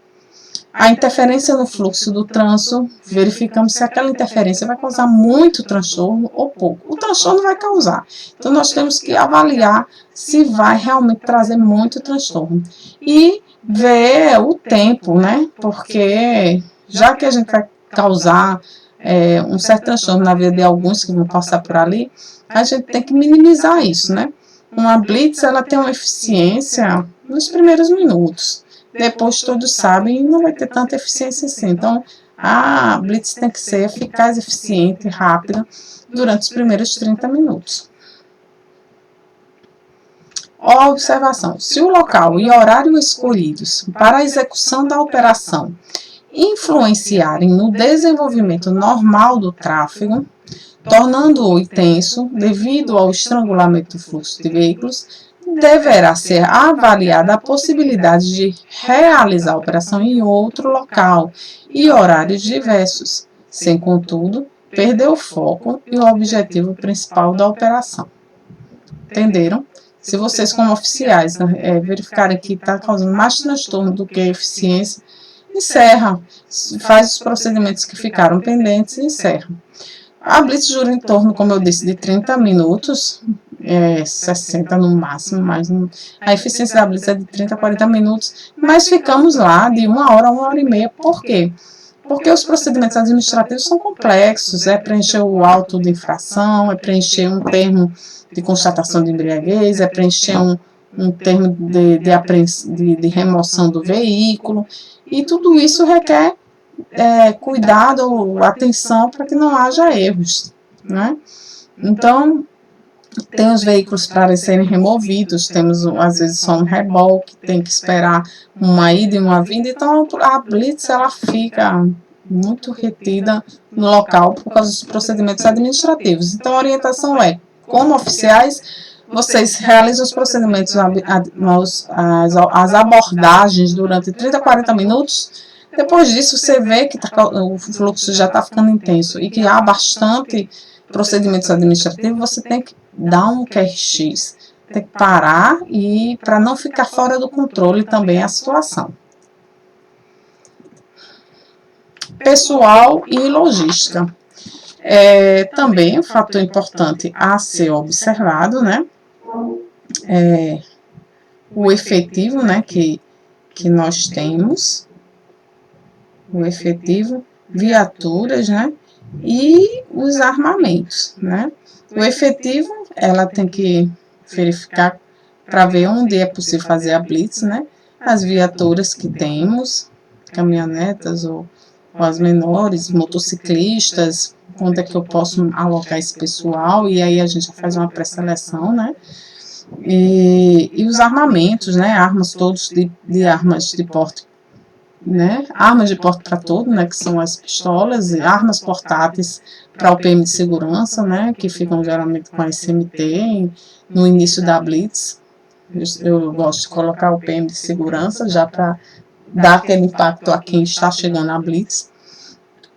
A interferência no fluxo do trânsito, verificamos se aquela interferência vai causar muito transtorno ou pouco. O transtorno vai causar, então nós temos que avaliar se vai realmente trazer muito transtorno. E ver o tempo, né? Porque já que a gente vai causar um certo transtorno na vida de alguns que vão passar por ali, a gente tem que minimizar isso, né? Uma blitz, ela tem uma eficiência nos primeiros minutos. Depois todos sabem e não vai ter tanta eficiência assim. Então, a blitz tem que ser eficaz, eficiente, rápida, durante os primeiros 30 minutos. Observação. Se o local e horário escolhidos para a execução da operação influenciarem no desenvolvimento normal do tráfego, tornando-o intenso devido ao estrangulamento do fluxo de veículos, deverá ser avaliada a possibilidade de realizar a operação em outro local e horários diversos, sem, contudo, perder o foco e o objetivo principal da operação. Entenderam? Se vocês, como oficiais, verificarem que está causando mais transtorno do que eficiência, encerra, faz os procedimentos que ficaram pendentes e encerra. A blitz dura em torno, como eu disse, de 30 minutos, 60 no máximo, mas a eficiência da blitz é de 30 a 40 minutos, mas ficamos lá de 1 hora a 1 hora e meia. Por quê? Porque os procedimentos administrativos são complexos, é preencher o auto de infração, é preencher um termo de constatação de embriaguez, é preencher um termo de remoção do veículo, e tudo isso requer cuidado, atenção para que não haja erros, né? Então, tem os veículos para serem removidos, temos às vezes só um reboque, tem que esperar uma ida e uma vinda, então a blitz ela fica muito retida no local por causa dos procedimentos administrativos. Então, a orientação é, como oficiais, vocês realizam os procedimentos, as abordagens durante 30 a 40 minutos. Depois disso, você vê que o fluxo já está ficando intenso e que há bastante procedimentos administrativos, você tem que dar um QRX, tem que parar e para não ficar fora do controle também a situação. Pessoal e logística. Também um fator importante a ser observado, né? O efetivo, né, que nós temos, o efetivo, viaturas, né, e os armamentos, né. O efetivo, ela tem que verificar para ver onde é possível fazer a blitz, né, as viaturas que temos, caminhonetas ou as menores, motociclistas, onde é que eu posso alocar esse pessoal, e aí a gente faz uma pré-seleção, né, e os armamentos, né, armas todos de armas de porte, né, armas de porte para todo, né, que são as pistolas, e armas portáteis para o PM de segurança, né, que ficam geralmente com a SMT no início da blitz. Eu gosto de colocar o PM de segurança já para dar aquele impacto a quem está chegando à blitz,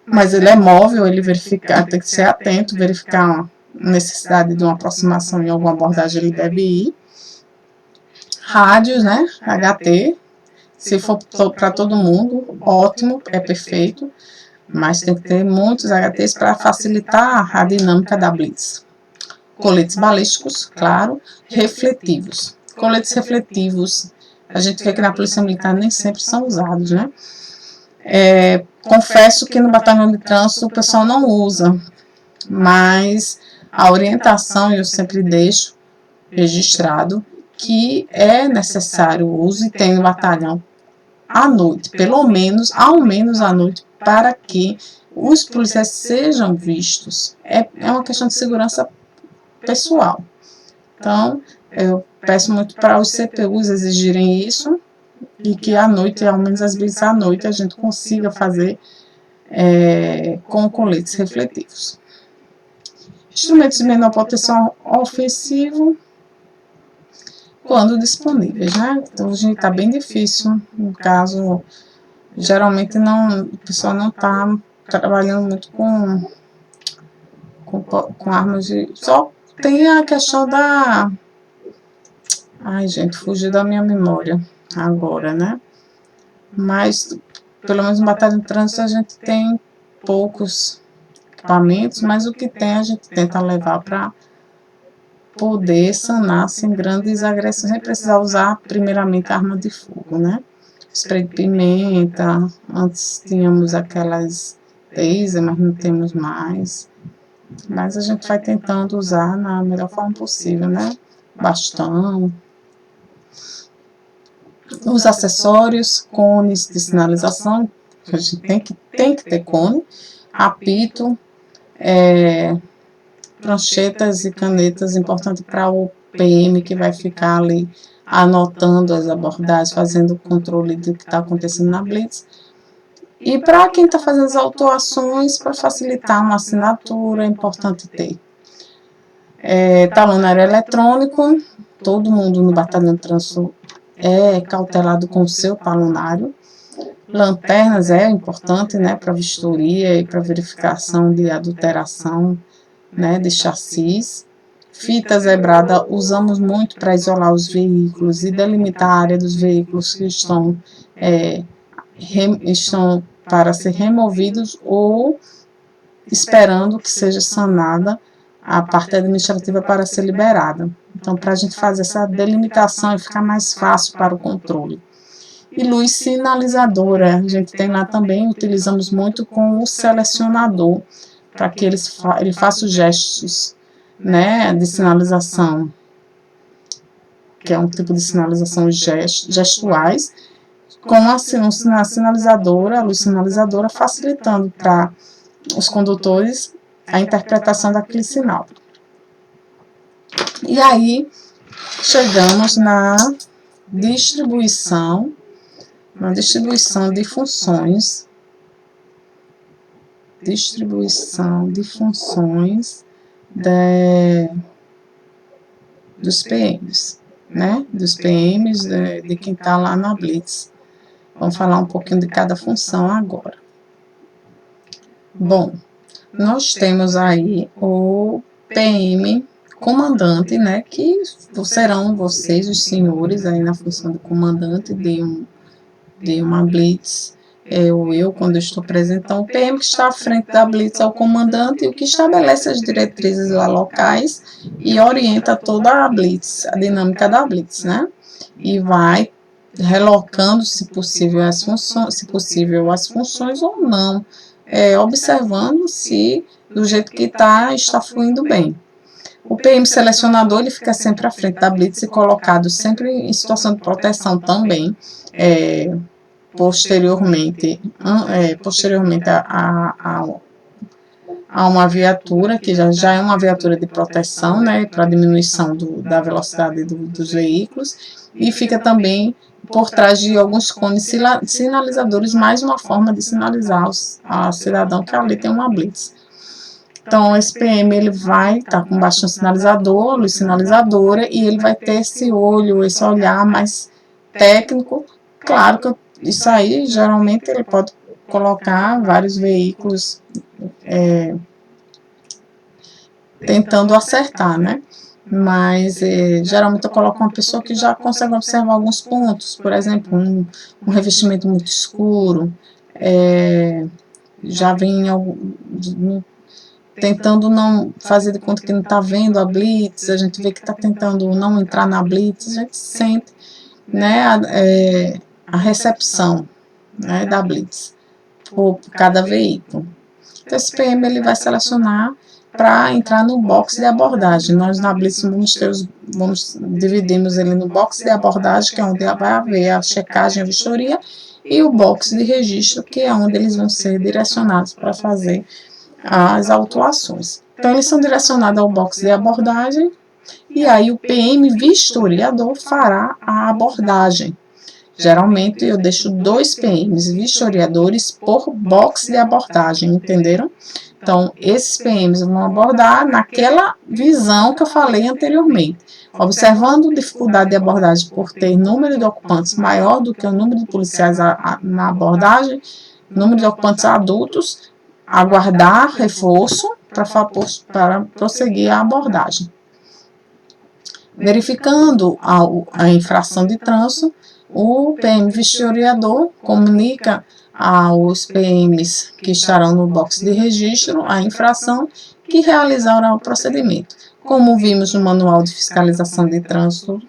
mas ele é móvel, ele verifica, tem que ser atento, verificar uma necessidade de uma aproximação em alguma abordagem ele deve ir. Rádios, né, HT, se for para todo mundo, ótimo, é perfeito, mas tem que ter muitos HTs para facilitar a dinâmica da blitz. Coletes balísticos, claro, refletivos. Coletes refletivos, a gente vê que na Polícia Militar nem sempre são usados, né? Confesso que no batalhão de trânsito o pessoal não usa, mas a orientação eu sempre deixo registrado que é necessário o uso e tem no batalhão à noite, pelo menos, ao menos à noite, para que os policiais sejam vistos. É uma questão de segurança pessoal. Então, eu peço muito para os CPUs exigirem isso e que à noite, ao menos as blitz à noite, a gente consiga fazer com coletes refletivos. Instrumentos de menor potencial ofensivo, quando disponíveis, né? Então, a gente está bem difícil, no caso, geralmente não, o pessoal não está trabalhando muito com armas de... Só tem a questão da... Ai, gente, fugiu da minha memória agora, né? Mas, pelo menos no batalhão de trânsito, a gente tem poucos equipamentos, mas o que tem a gente tenta levar para poder sanar sem grandes agressões, sem precisar usar primeiramente arma de fogo, né? Spray de pimenta, antes tínhamos aquelas taser, mas não temos mais. Mas a gente vai tentando usar na melhor forma possível, né? Bastão. Os acessórios, cones de sinalização, a gente tem que ter cone, apito, pranchetas e canetas, importante para o PM que vai ficar ali anotando as abordagens, fazendo o controle do que está acontecendo na blitz. E para quem está fazendo as autuações, para facilitar uma assinatura, é importante ter. Talonário eletrônico, todo mundo no batalhão de trânsito é cautelado com o seu talonário. Lanternas é importante, né, para vistoria e para verificação de adulteração, né, de chassis. Fita zebrada usamos muito para isolar os veículos e delimitar a área dos veículos que estão para ser removidos ou esperando que seja sanada a parte administrativa para ser liberada. Então, para a gente fazer essa delimitação e ficar mais fácil para o controle. E luz sinalizadora, a gente tem lá também, utilizamos muito com o selecionador, para que ele faça os gestos, né, de sinalização, que é um tipo de sinalização gestuais, com a sinalizadora, a luz sinalizadora, facilitando para os condutores a interpretação daquele sinal. E aí, chegamos na distribuição de funções, dos PMs, né? Dos PMs, de quem está lá na blitz. Vamos falar um pouquinho de cada função agora. Bom, nós temos aí o PM comandante, né, que serão vocês, os senhores, aí na função de comandante de uma blitz, ou eu, quando estou presente. Então, o PM que está à frente da blitz é o comandante, e o que estabelece as diretrizes lá locais e orienta toda a blitz, a dinâmica da blitz, né, e vai relocando, se possível, as funções ou não, observando se do jeito que está fluindo bem. O PM selecionador, ele fica sempre à frente da blitz e colocado sempre em situação de proteção também, posteriormente a uma viatura, que já é uma viatura de proteção, né, para diminuição da velocidade dos veículos, e fica também por trás de alguns cones sinalizadores, mais uma forma de sinalizar ao cidadão que ali tem uma blitz. Então, esse PM, ele vai estar com bastão sinalizador, luz sinalizadora, e ele vai ter esse olho, esse olhar mais técnico. Claro que isso aí, geralmente, ele pode colocar vários veículos tentando acertar, né? Mas, geralmente, eu coloco uma pessoa que já consegue observar alguns pontos. Por exemplo, um revestimento muito escuro, já vem tentando não fazer de conta que não está vendo a blitz, a gente vê que está tentando não entrar na blitz, a gente sente, né, a recepção, né, da blitz por cada veículo. Então, esse PM, ele vai selecionar para entrar no box de abordagem. Nós na blitz dividimos ele no box de abordagem, que é onde vai haver a checagem, a vistoria, e o box de registro, que é onde eles vão ser direcionados para fazer as autuações. Então, eles são direcionados ao box de abordagem, e aí o PM vistoriador fará a abordagem. Geralmente, eu deixo 2 PMs vistoriadores por box de abordagem, entenderam? Então, esses PMs vão abordar naquela visão que eu falei anteriormente, observando dificuldade de abordagem por ter número de ocupantes maior do que o número de policiais na abordagem, número de ocupantes adultos, aguardar reforço para prosseguir a abordagem. Verificando a infração de trânsito, o PM vistoriador comunica aos PMs que estarão no box de registro a infração que realizarão o procedimento. Como vimos no manual de fiscalização de trânsito,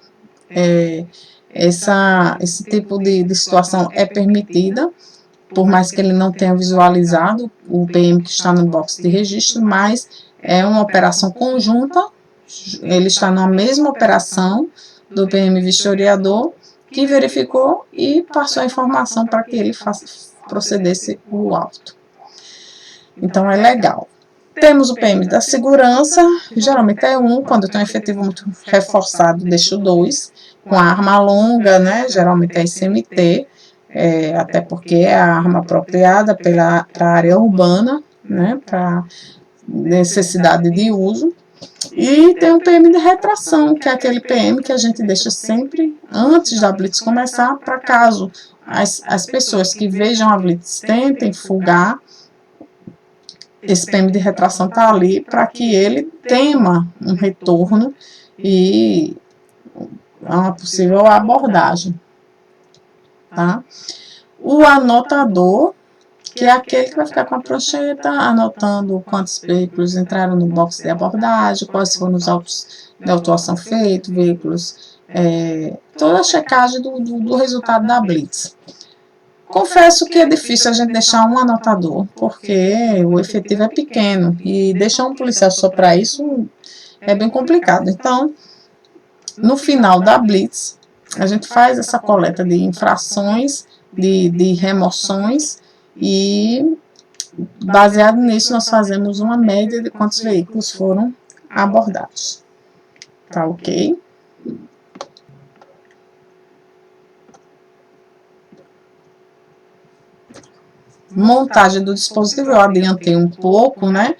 esse tipo de situação é permitida, por mais que ele não tenha visualizado o PM que está no box de registro, mas é uma operação conjunta, ele está na mesma operação do PM vistoriador, que verificou e passou a informação para que ele procedesse o auto. Então, é legal. Temos o PM da segurança, geralmente é 1, quando eu tenho um efetivo muito reforçado, deixo 2, com a arma longa, né, geralmente é ICMT, até porque é a arma apropriada para a área urbana, né, para necessidade de uso. E tem um PM de retração, que é aquele PM que a gente deixa sempre antes da blitz começar, para caso as pessoas que vejam a blitz tentem fugar, esse PM de retração está ali para que ele tema um retorno e uma possível abordagem. Tá? O anotador, que é aquele que vai ficar com a prancheta anotando quantos veículos entraram no box de abordagem, quais foram os autos de autuação feitos, veículos, toda a checagem do resultado da blitz. Confesso que é difícil a gente deixar um anotador, porque o efetivo é pequeno, e deixar um policial só para isso é bem complicado. Então, no final da blitz, a gente faz essa coleta de infrações, de remoções, e baseado nisso nós fazemos uma média de quantos veículos foram abordados. Tá ok? Montagem do dispositivo, eu adiantei um pouco, né?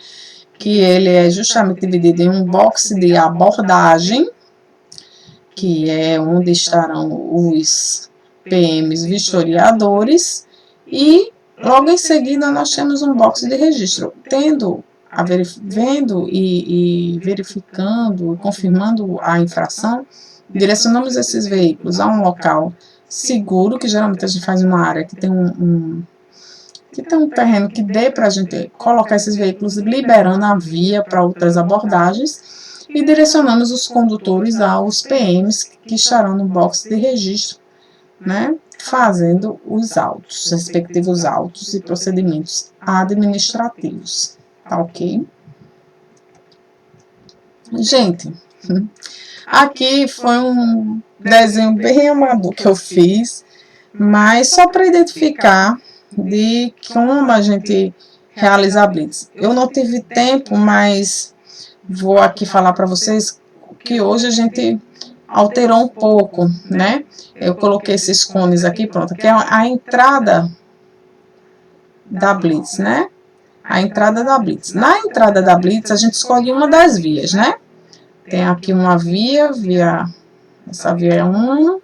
Que ele é justamente dividido em um box de abordagem, que é onde estarão os PMs vistoriadores, e logo em seguida nós temos um box de registro. Tendo vendo e verificando, confirmando a infração, direcionamos esses veículos a um local seguro, que geralmente a gente faz em uma área que tem um terreno que dê para a gente colocar esses veículos, liberando a via para outras abordagens, e direcionamos os condutores aos PMs que estarão no box de registro, né, fazendo os autos, respectivos autos e procedimentos administrativos, tá ok? Gente, aqui foi um desenho bem amador que eu fiz, mas só para identificar de como a gente realiza a blitz. Eu não tive tempo, mas vou aqui falar para vocês que hoje a gente alterou um pouco, né? Eu coloquei esses cones aqui, pronto, que é a entrada da blitz, né? A entrada da blitz. Na entrada da blitz, a gente escolhe uma das vias, né? Tem aqui uma via, essa via é 1,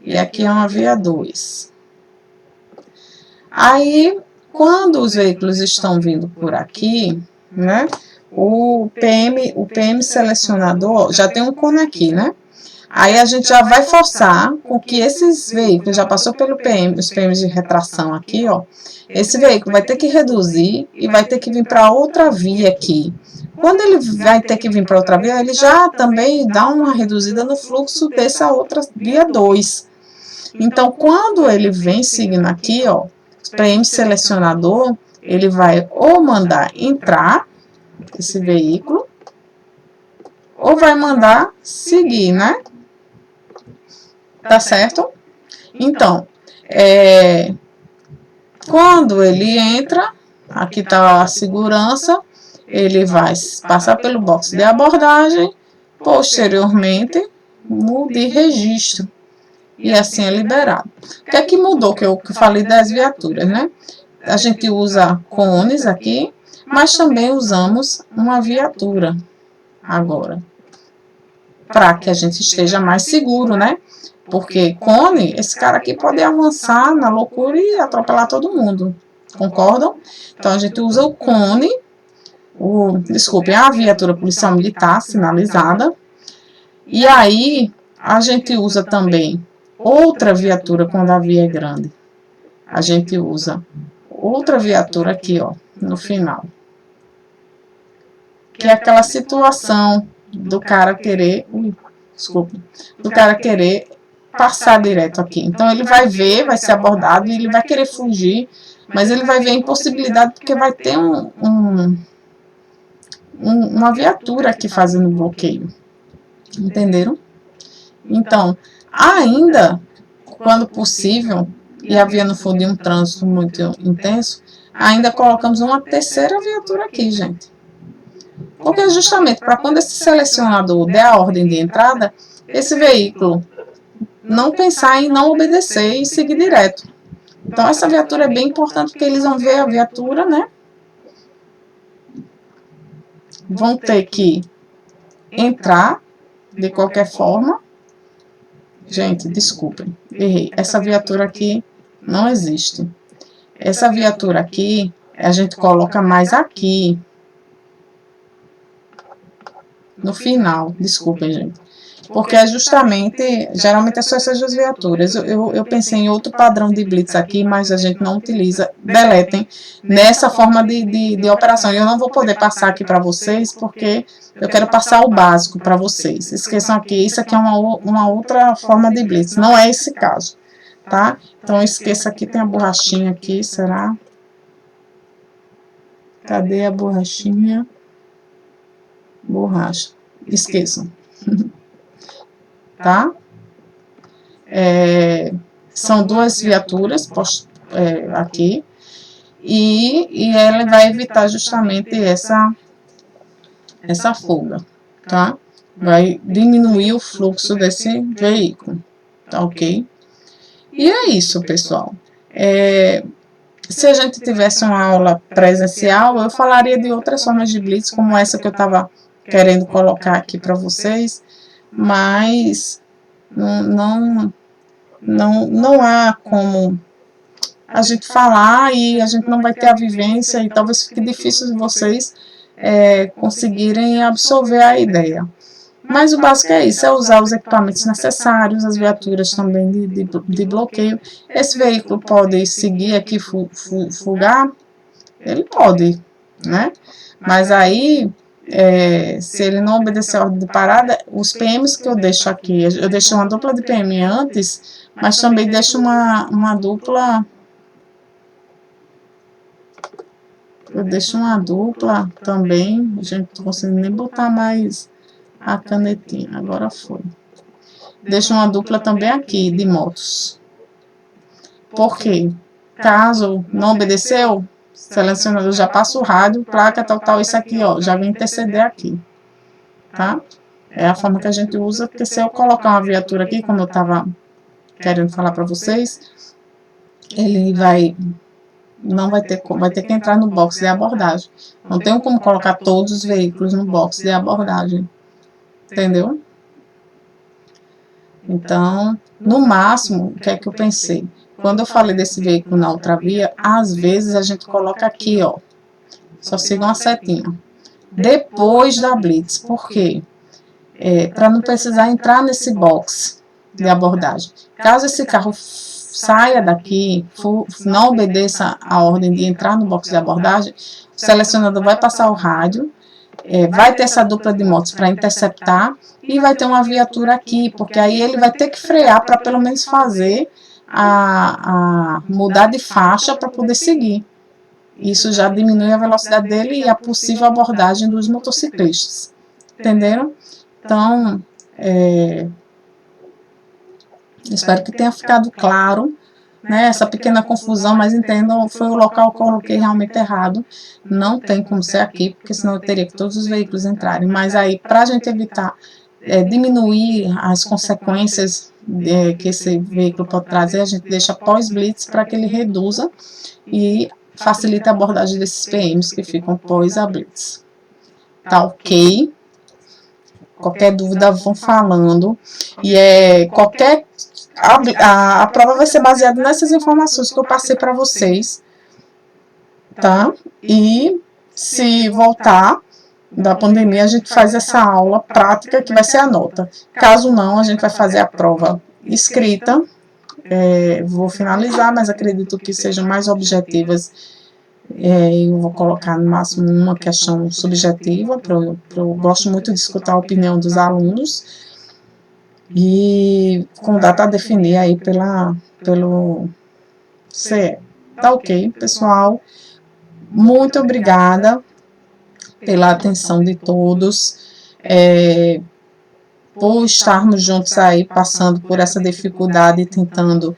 e aqui é uma via 2. Aí, quando os veículos estão vindo por aqui, né, o PM selecionador já tem um cone aqui, né? Aí a gente já vai forçar com que esses veículos, já passou pelo PM, os PMs de retração aqui, ó, esse veículo vai ter que reduzir e vai ter que vir para outra via aqui. Quando ele vai ter que vir para outra via, ele já também dá uma reduzida no fluxo dessa outra via 2. Então, quando ele vem seguindo aqui, ó, o PM selecionador, ele vai ou mandar entrar esse veículo, ou vai mandar seguir, né? Tá certo? Então, quando ele entra, aqui está a segurança, ele vai passar pelo box de abordagem, posteriormente, de registro, e assim é liberado. O que é que mudou, que eu falei das viaturas, né? A gente usa cones aqui, mas também usamos uma viatura agora, para que a gente esteja mais seguro, né? Porque cone, esse cara aqui pode avançar na loucura e atropelar todo mundo. Concordam? Então, a gente usa o cone, a viatura policial militar sinalizada. E aí, a gente usa também outra viatura quando a via é grande. A gente usa outra viatura aqui, ó, no final. Que é aquela situação do cara querer... do cara querer passar direto aqui. Então, ele vai ver, vai ser abordado, e ele vai querer fugir, mas ele vai ver a impossibilidade, porque vai ter uma viatura aqui fazendo bloqueio. Entenderam? Então, ainda, quando possível, e a via não for de um trânsito muito intenso, ainda colocamos uma terceira viatura aqui, gente. Porque justamente para quando esse selecionador der a ordem de entrada, esse veículo não pensar em não obedecer e seguir direto. Então, essa viatura é bem importante, porque eles vão ver a viatura, né? Vão ter que entrar de qualquer forma. Gente, desculpem, errei. Essa viatura aqui não existe. Essa viatura aqui, a gente coloca mais aqui. No final, desculpem, gente. Porque é justamente, geralmente é só essas duas viaturas. Eu pensei em outro padrão de blitz aqui, mas a gente não utiliza. Deletem nessa forma de operação. E eu não vou poder passar aqui para vocês, porque eu quero passar o básico para vocês. Esqueçam aqui, isso aqui é uma outra forma de blitz. Não é esse caso, tá? Então, esqueça aqui, tem a borrachinha aqui, será? Cadê a borrachinha? Borracha. Esqueçam. Tá? São duas viaturas aqui, e ela vai evitar justamente essa fuga, tá? Vai diminuir o fluxo desse veículo, tá ok? E é isso, pessoal. Se a gente tivesse uma aula presencial, eu falaria de outras formas de blitz, como essa que eu estava querendo colocar aqui para vocês, mas não há como a gente falar e a gente não vai ter a vivência e talvez fique difícil de vocês conseguirem absorver a ideia. Mas o básico é isso, é usar os equipamentos necessários, as viaturas também de bloqueio. Esse veículo pode seguir aqui, fugar? Ele pode, né? Mas aí, se ele não obedecer a ordem de parada, os PMs que eu deixo aqui, eu deixo uma dupla de PM antes, mas também deixo uma dupla... Eu deixo uma dupla também, gente, não consigo nem botar mais a canetinha, agora foi. Deixo uma dupla também aqui, de motos. Por quê? Caso não obedeceu, o selecionador já passa o rádio, placa, tal, isso aqui, ó, já vem interceder aqui, tá? É a forma que a gente usa, porque se eu colocar uma viatura aqui, como eu estava querendo falar para vocês, ele não vai ter que entrar no box de abordagem. Não tem como colocar todos os veículos no box de abordagem, entendeu? Então, no máximo, o que é que eu pensei? Quando eu falei desse veículo na outra via, às vezes a gente coloca aqui, ó, só siga uma setinha, depois da blitz. Por quê? Para não precisar entrar nesse box de abordagem. Caso esse carro saia daqui, não obedeça a ordem de entrar no box de abordagem, o selecionador vai passar o rádio, vai ter essa dupla de motos para interceptar e vai ter uma viatura aqui, porque aí ele vai ter que frear para pelo menos fazer a mudar de faixa para poder seguir. Isso já diminui a velocidade dele e a possível abordagem dos motociclistas. Entenderam? Então, espero que tenha ficado claro, né, essa pequena confusão, mas entendam, foi o local que eu coloquei realmente errado. Não tem como ser aqui, porque senão eu teria que todos os veículos entrarem. Mas aí, para a gente evitar, diminuir as consequências que esse veículo pode trazer, a gente deixa pós-blitz para que ele reduza e facilite a abordagem desses PMs que ficam pós a blitz. Tá ok? Qualquer dúvida vão falando. E a prova vai ser baseada nessas informações que eu passei para vocês, tá? E se voltar da pandemia, a gente faz essa aula prática que vai ser a nota. Caso não, a gente vai fazer a prova escrita. Vou finalizar, mas acredito que sejam mais objetivas. Eu vou colocar no máximo uma questão subjetiva, eu gosto muito de escutar a opinião dos alunos, e com data a definir aí pelo CE. Tá ok, pessoal? Muito obrigada pela atenção de todos, por estarmos juntos aí, passando por essa dificuldade, tentando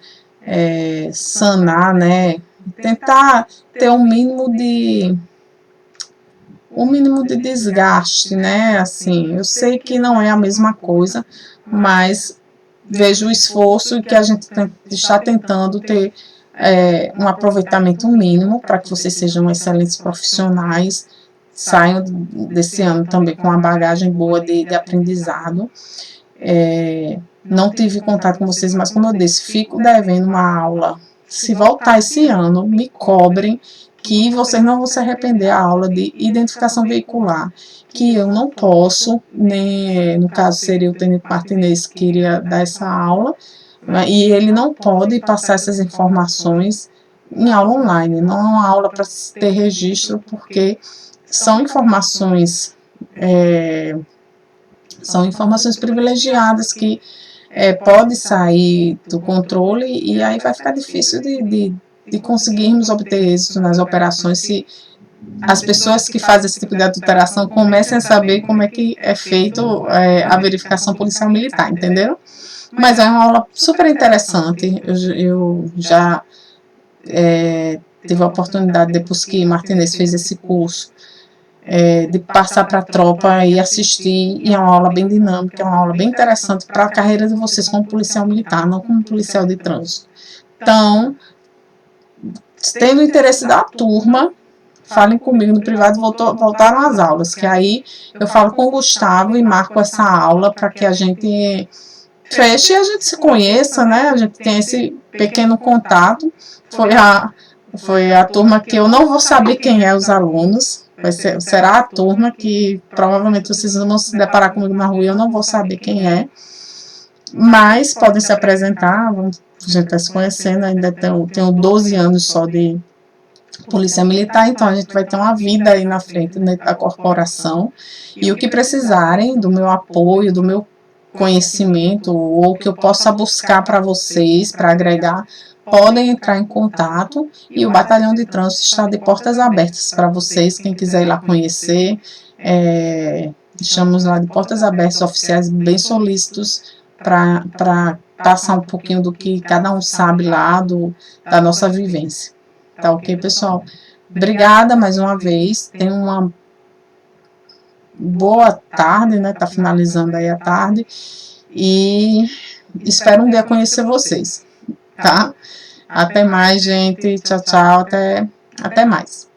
sanar, né? Tentar ter um mínimo de desgaste, né? Assim, eu sei que não é a mesma coisa, mas vejo o esforço que a gente está tentando ter um aproveitamento mínimo para que vocês sejam excelentes profissionais, saiam desse ano também com uma bagagem boa de aprendizado. Não tive contato com vocês, mas como eu disse, fico devendo uma aula. Se voltar esse ano, me cobrem, que vocês não vão se arrepender a aula de identificação veicular, que eu não posso, nem, no caso seria o Tenente Martinez que iria dar essa aula, e ele não pode passar essas informações em aula online, não é uma aula para ter registro, porque são informações privilegiadas que pode sair do controle, e aí vai ficar difícil de conseguirmos obter êxito nas operações se as pessoas que fazem esse tipo de adulteração comecem a saber como é que é feito a verificação policial militar, entenderam? Mas é uma aula super interessante. Eu já tive a oportunidade, depois que Martinez fez esse curso, de passar para a tropa e assistir, e é uma aula bem dinâmica, é uma aula bem interessante para a carreira de vocês como policial militar, não como policial de trânsito. Então, tendo o interesse da turma, falem comigo no privado, voltaram às aulas, que aí eu falo com o Gustavo e marco essa aula para que a gente feche e a gente se conheça, né? A gente tem esse pequeno contato. Foi a turma que eu não vou saber quem é os alunos. Será a turma que provavelmente vocês vão se deparar comigo na rua e eu não vou saber quem é. Mas podem se apresentar, a gente está se conhecendo, ainda tenho 12 anos só de polícia militar, então a gente vai ter uma vida aí na frente, né, da corporação. E o que precisarem do meu apoio, do meu conhecimento, ou que eu possa buscar para vocês, para agregar, podem entrar em contato e o Batalhão de Trânsito está de portas abertas para vocês, quem quiser ir lá conhecer. Estamos lá de portas abertas, oficiais bem solícitos para passar um pouquinho do que cada um sabe lá da nossa vivência. Tá ok, pessoal? Obrigada mais uma vez. Tenham uma boa tarde, né? Tá finalizando aí a tarde. E espero um dia conhecer vocês, tá? Até mais, gente. Tchau, tchau. Até mais.